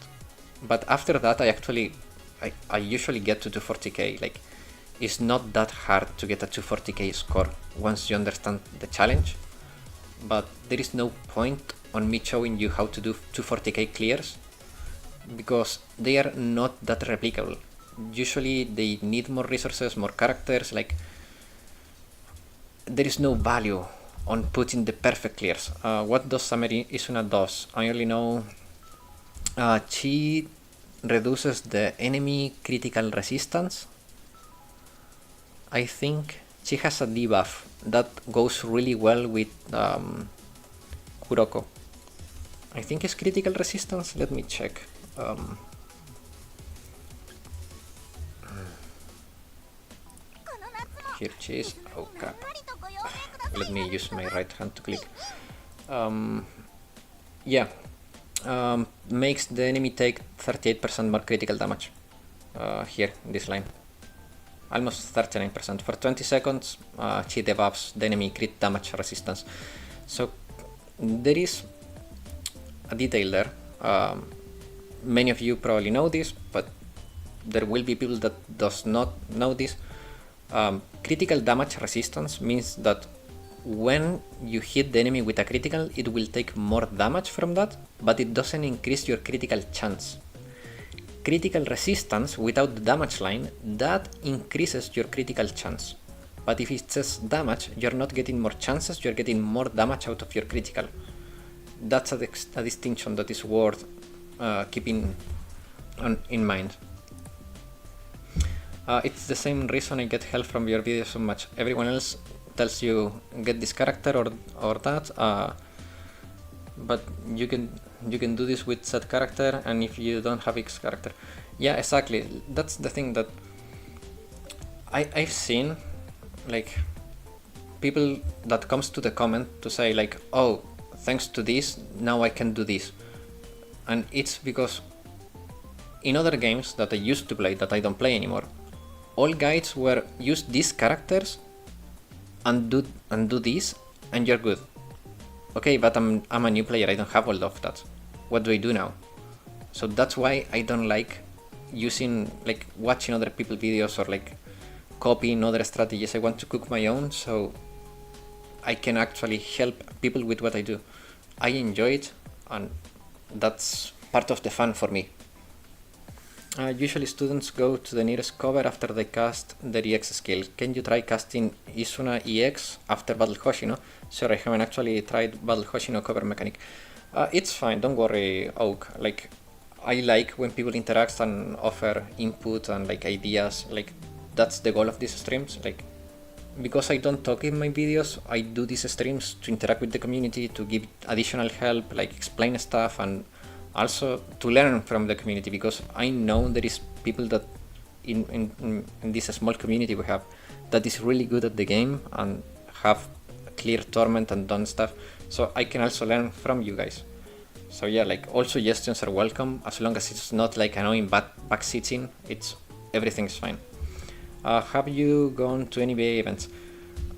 But after that, I usually get to 240k. Like, it's not that hard to get a 240k score once you understand the challenge. But there is no point on me showing you how to do 240k clears, because they are not that replicable. Usually they need more resources, more characters. Like, there is no value on putting the perfect clears. What does Sameri Isuna does? I only know she reduces the enemy critical resistance. I think she has a debuff that goes really well with Kuroko. I think it's critical resistance. Let me check. Here she is. Oh crap. Let me use my right hand to click. Yeah. Makes the enemy take 38% more critical damage. Here, this line. Almost 39%. For 20 seconds, she debuffs the enemy crit damage resistance. So there is a detail there. Many of you probably know this, but there will be people that does not know this. Critical damage resistance means that when you hit the enemy with a critical, it will take more damage from that, but it doesn't increase your critical chance. Critical resistance without the damage line, that increases your critical chance. But if it says damage, you're not getting more chances, you're getting more damage out of your critical. That's a distinction that is worth keeping in mind. It's the same reason I get help from your videos so much. Everyone else tells you get this character or that, but you can do this with set character, and if you don't have X character. Yeah, exactly. That's the thing that I've seen, like, people that comes to the comment to say like, oh, thanks to this, now I can do this. And it's because in other games that I used to play, that I don't play anymore, all guides were use these characters and do this, and you're good. Okay, but I'm a new player, I don't have all of that. What do I do now? So that's why I don't like using, like, watching other people's videos or like copying other strategies. I want to cook my own so I can actually help people with what I do. I enjoy it, and that's part of the fun for me. Usually students go to the nearest cover after they cast their EX skill. Can you try casting Isuna EX after Battle Hoshino? Sure, I haven't actually tried Battle Hoshino cover mechanic. It's fine, don't worry, Oak. Like, I like when people interact and offer input and like ideas. Like, that's the goal of these streams. Like, because I don't talk in my videos, I do these streams to interact with the community, to give additional help, like explain stuff, and also to learn from the community, because I know there is people that in this small community we have that is really good at the game and have clear Torment and done stuff, so I can also learn from you guys. So yeah, like, all suggestions are welcome, as long as it's not like annoying backseating, everything's fine. Have you gone to any BA events?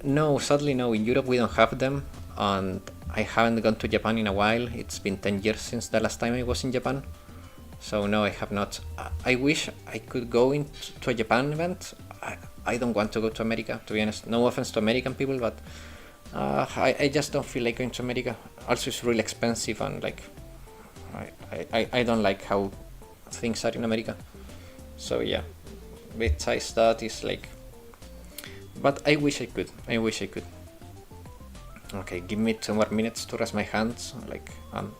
No, sadly no, in Europe we don't have them, and I haven't gone to Japan in a while. It's been 10 years since the last time I was in Japan. So no, I have not. I wish I could go into a Japan event. I don't want to go to America, to be honest. No offense to American people, but I just don't feel like going to America. Also, it's really expensive, and like, I don't like how things are in America. So yeah, besides that, is like, but I wish I could. Okay, give me 2 more minutes to rest my hands, like,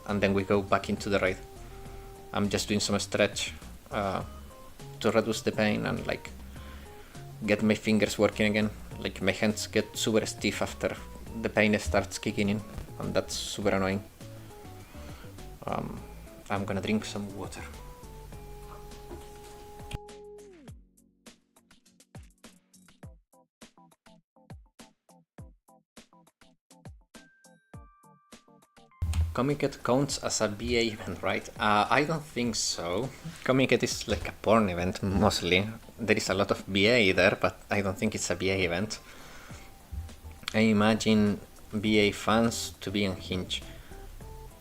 and then we go back into the raid. I'm just doing some stretch to reduce the pain and like get my fingers working again. Like, my hands get super stiff after the pain starts kicking in, and that's super annoying. I'm gonna drink some water. Comiket counts as a BA event, right? I don't think so. Comiket is like a porn event, mostly. There is a lot of BA there, but I don't think it's a BA event. I imagine BA fans to be unhinged.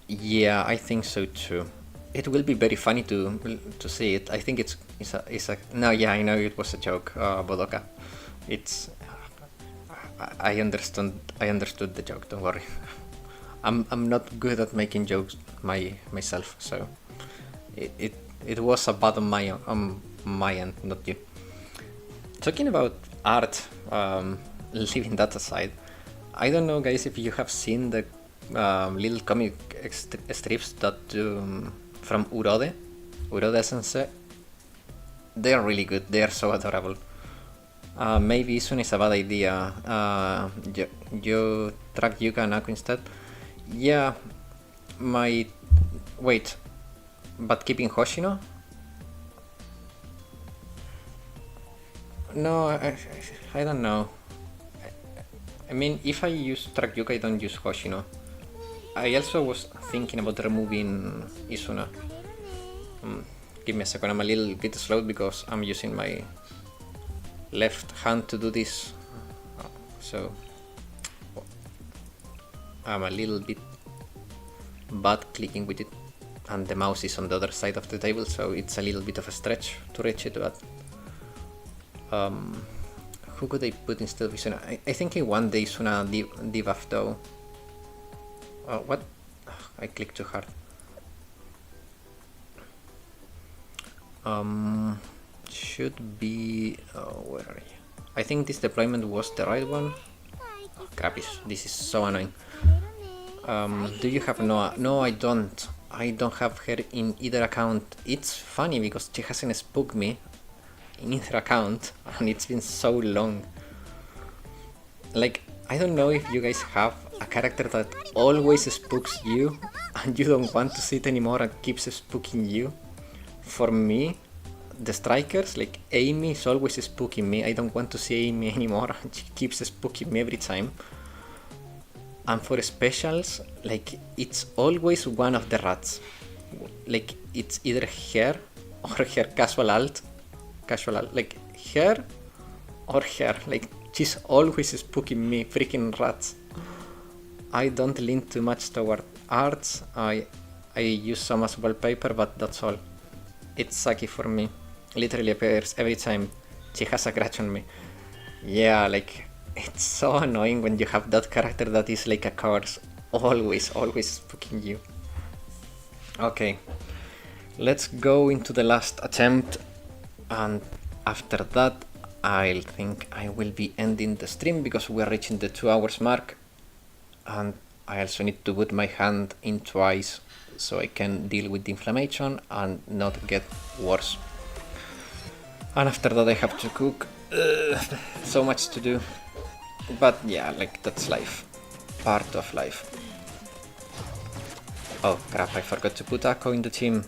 Yeah, I think so too. It will be very funny to see it. I think it's a no, yeah, I know it was a joke, Bodoka. It's I understood the joke, don't worry. I'm not good at making jokes myself, so it was a bad on my end, not you. Talking about art, leaving that aside, I don't know, guys, if you have seen the little comic strips that from Urode Sensei. They are really good. They are so adorable. Maybe Isun is a bad idea. You track Yuka and Aku instead. Yeah, wait, but keeping Hoshino? No, I don't know. I mean, if I use track Yuka, I don't use Hoshino. I also was thinking about removing Isuna. Give me a second, I'm a little bit slow because I'm using my left hand to do this. So I'm a little bit bad clicking with it, and the mouse is on the other side of the table, so it's a little bit of a stretch to reach it, but who could I put instead of Isuna? I think I want the Isuna debuff though. What? I clicked too hard. Should be... where are you? I think this deployment was the right one. Oh, crap, this is so annoying. Do you have Noah? No, I don't. I don't have her in either account. It's funny because she hasn't spooked me in either account, and it's been so long. Like, I don't know if you guys have a character that always spooks you and you don't want to see it anymore and keeps spooking you. For me, the strikers, like Amy is always spooking me. I don't want to see Amy anymore. She keeps spooking me every time. And for specials, like, it's always one of the rats. Like, it's either her or her casual alt. Like, her or her. Like, she's always spooking me, freaking rats. I don't lean too much toward arts. I use some as wallpaper, but that's all. It's Saki for me. Literally appears every time she has a grudge on me. Yeah, like, it's so annoying when you have that character that is like a curse. Always spooking you. Okay, let's go into the last attempt, and after that I think I will be ending the stream because we are reaching the 2 hours mark, and I also need to put my hand in twice so I can deal with the inflammation and not get worse. And after that I have to cook. So much to do. But yeah, like, that's life. Part of life. Oh crap, I forgot to put Akko in the team.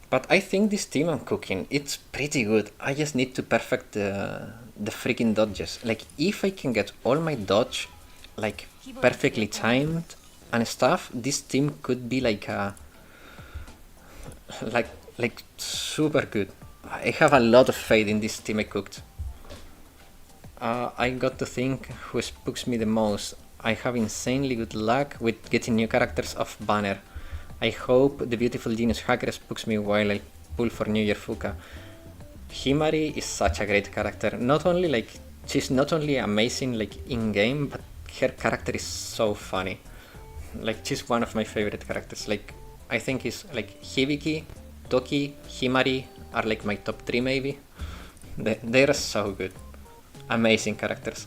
But I think this team I'm cooking, it's pretty good. I just need to perfect the freaking dodges. Like, if I can get all my dodge like perfectly timed and stuff, this team could be like a like super good. I have a lot of faith in this team I cooked. I got to think who spooks me the most. I have insanely good luck with getting new characters off banner. I hope the beautiful genius hacker spooks me while I pull for New Year Fuka. Himari is such a great character. Not only like, she's not only amazing like in game, but her character is so funny. Like, she's one of my favorite characters. Like, I think it's like Hibiki, Toki, Himari are like my top 3 maybe. They're so good. Amazing characters.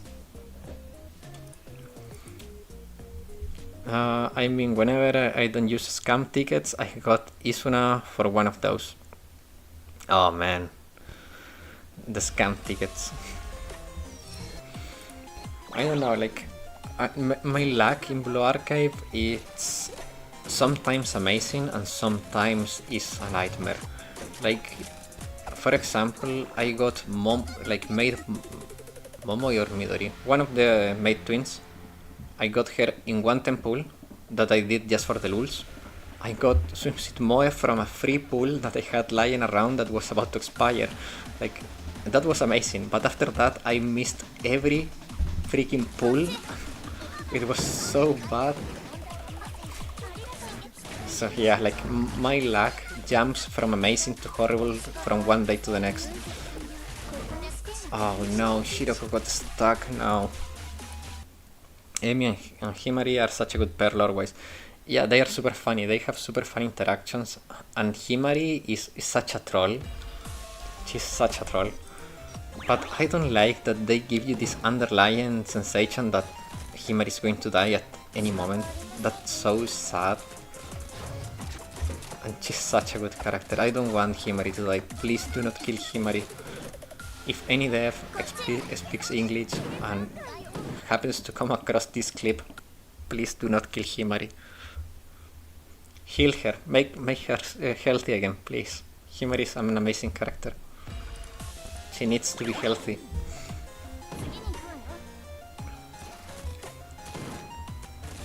I mean, whenever I don't use scam tickets, I got Isuna for one of those. Oh man, the scam tickets. I don't know, like, my luck in Blue Archive, it's sometimes amazing and sometimes is a nightmare. Like, for example, I got maid Momo or Midori, one of the maid twins. I got her in one temple that I did just for the lulz. I got Swimsuit Moe from a free pool that I had lying around that was about to expire. Like, that was amazing, but after that I missed every freaking pool. It was so bad. So yeah, like, my luck jumps from amazing to horrible from one day to the next. Oh no, Shiro Kuro got stuck now. Amy and Himari are such a good pair lore-wise. Yeah, they are super funny, they have super fun interactions, and Himari is such a troll. She's such a troll. But I don't like that they give you this underlying sensation that Himari is going to die at any moment. That's so sad. And she's such a good character. I don't want Himari to die. Please do not kill Himari. If any dev speaks English and happens to come across this clip, please do not kill Himari. Heal her, make her healthy again, please. Himari is an amazing character. She needs to be healthy.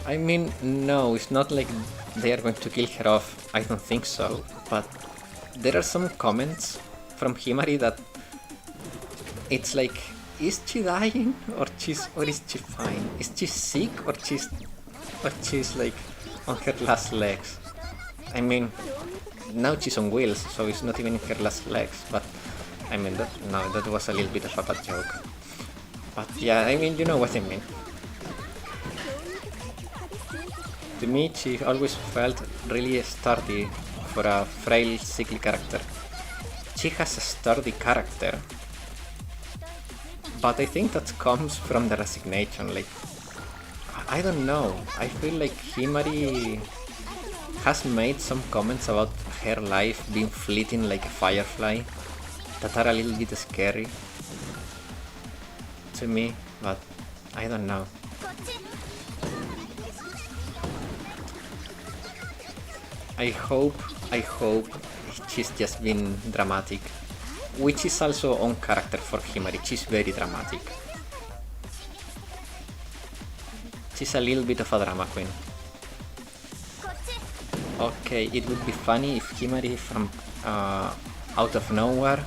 I mean, no, it's not like they are going to kill her off, I don't think so, but there are some comments from Himari that it's like, is she dying or is she fine? Is she sick or she's like on her last legs? I mean, now she's on wheels, so it's not even in her last legs, but I mean, that was a little bit of a bad joke. But yeah, I mean, you know what I mean. To me, she always felt really sturdy for a frail, sickly character. She has a sturdy character, but I think that comes from the resignation. Like, I don't know, I feel like Himari has made some comments about her life being fleeting like a firefly that are a little bit scary to me, but I don't know. I hope she's just been dramatic, which is also on character for Himari. She's very dramatic. She's a little bit of a drama queen. Okay, it would be funny if Himari from out of nowhere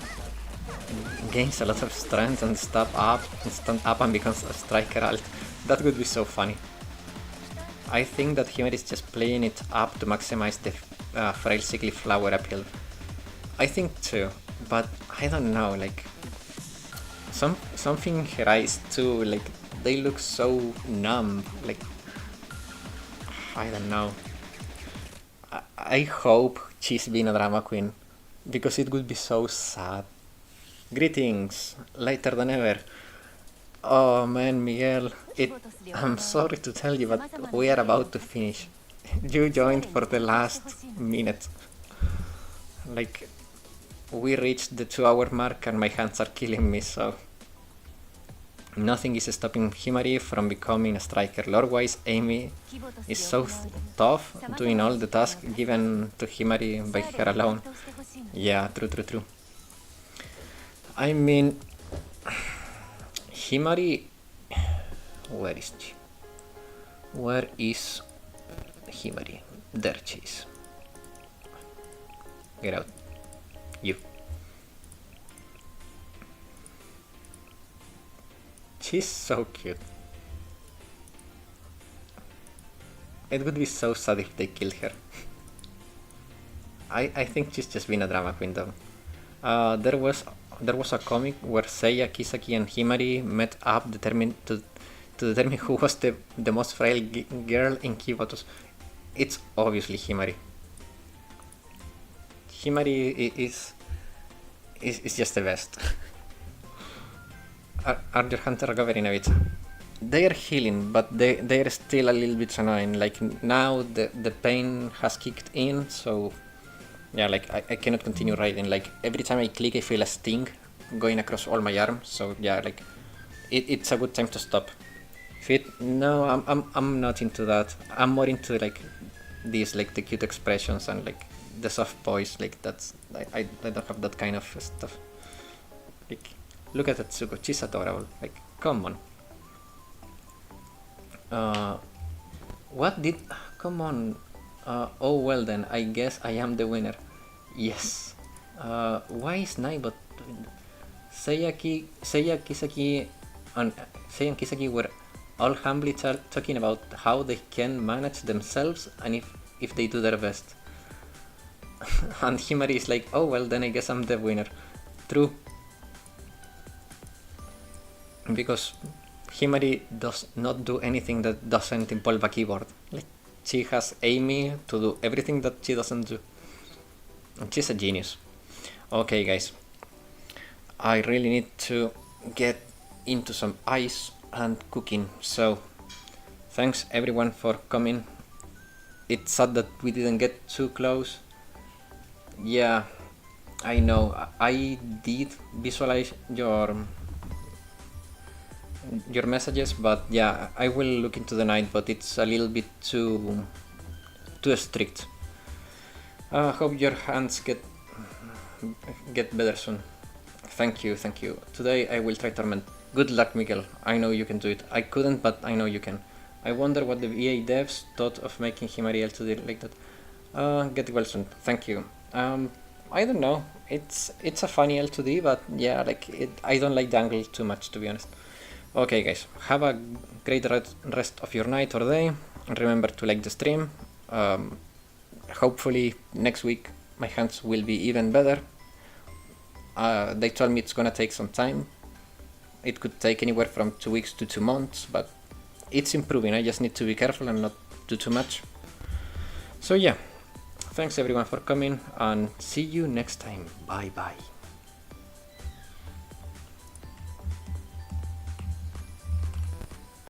gains a lot of strength and stand up and becomes a striker alt. That would be so funny. I think that Himari is just playing it up to maximize the frail sickly flower appeal. I think too, but I don't know, like something her eyes too, like they look so numb, like I don't know. I hope she's been a drama queen, because it would be so sad. Greetings, later than ever. Oh man, Miguel, I'm sorry to tell you, but we are about to finish. You joined for the last minute. Like, we reached the 2-hour mark and my hands are killing me, so... Nothing is stopping Himari from becoming a striker. Lore-wise, Amy is so tough, doing all the tasks given to Himari by her alone. Yeah, true. I mean... Himari... Where is she? Where is Himari? There she is. Get out. You. She's so cute. It would be so sad if they killed her. I think she's just been a drama queen though. There was a comic where Seiya, Kisaki and Himari met up determined to determine who was the most frail girl in Kibotos. It's obviously Himari. Himari is just the best. Are your hunter recovering a bit? They are healing, but they are still a little bit annoying. Like now the pain has kicked in, so yeah, like I cannot continue riding. Like every time I click I feel a sting going across all my arm, so yeah, like it's a good time to stop. Fit? No, I'm not into that. I'm more into like these, like the cute expressions and like the soft voice, like that's I don't have that kind of stuff. Like look at Atsuko, she's adorable, like come on. What did... come on. Oh well then, I guess I am the winner. Yes. Why is Naibot doing that? Seiya, Kisaki and were all humbly talking about how they can manage themselves and if they do their best. And Himari is like, oh well then I guess I'm the winner. True. Because Himari does not do anything that doesn't involve a keyboard. Like, she has Amy to do everything that she doesn't do. And she's a genius. Okay guys, I really need to get into some ice and cooking, so thanks everyone for coming. It's sad that we didn't get too close. Yeah, I know, I did visualize your messages, but yeah, I will look into the night, but it's a little bit too strict. Hope your hands get better soon. Thank you. Today I will try Torment. Good luck, Miguel. I know you can do it. I couldn't, but I know you can. I wonder what the EA devs thought of making Himari L2D like that. Get well soon. Thank you. I don't know. It's a funny L2D, but yeah, like I don't like the angle too much, to be honest. Okay guys, have a great rest of your night or day. Remember to like the stream. Hopefully next week my hands will be even better. They told me it's gonna take some time. It could take anywhere from 2 weeks to 2 months, but it's improving. I just need to be careful and not do too much. So yeah, thanks everyone for coming and see you next time. Bye bye.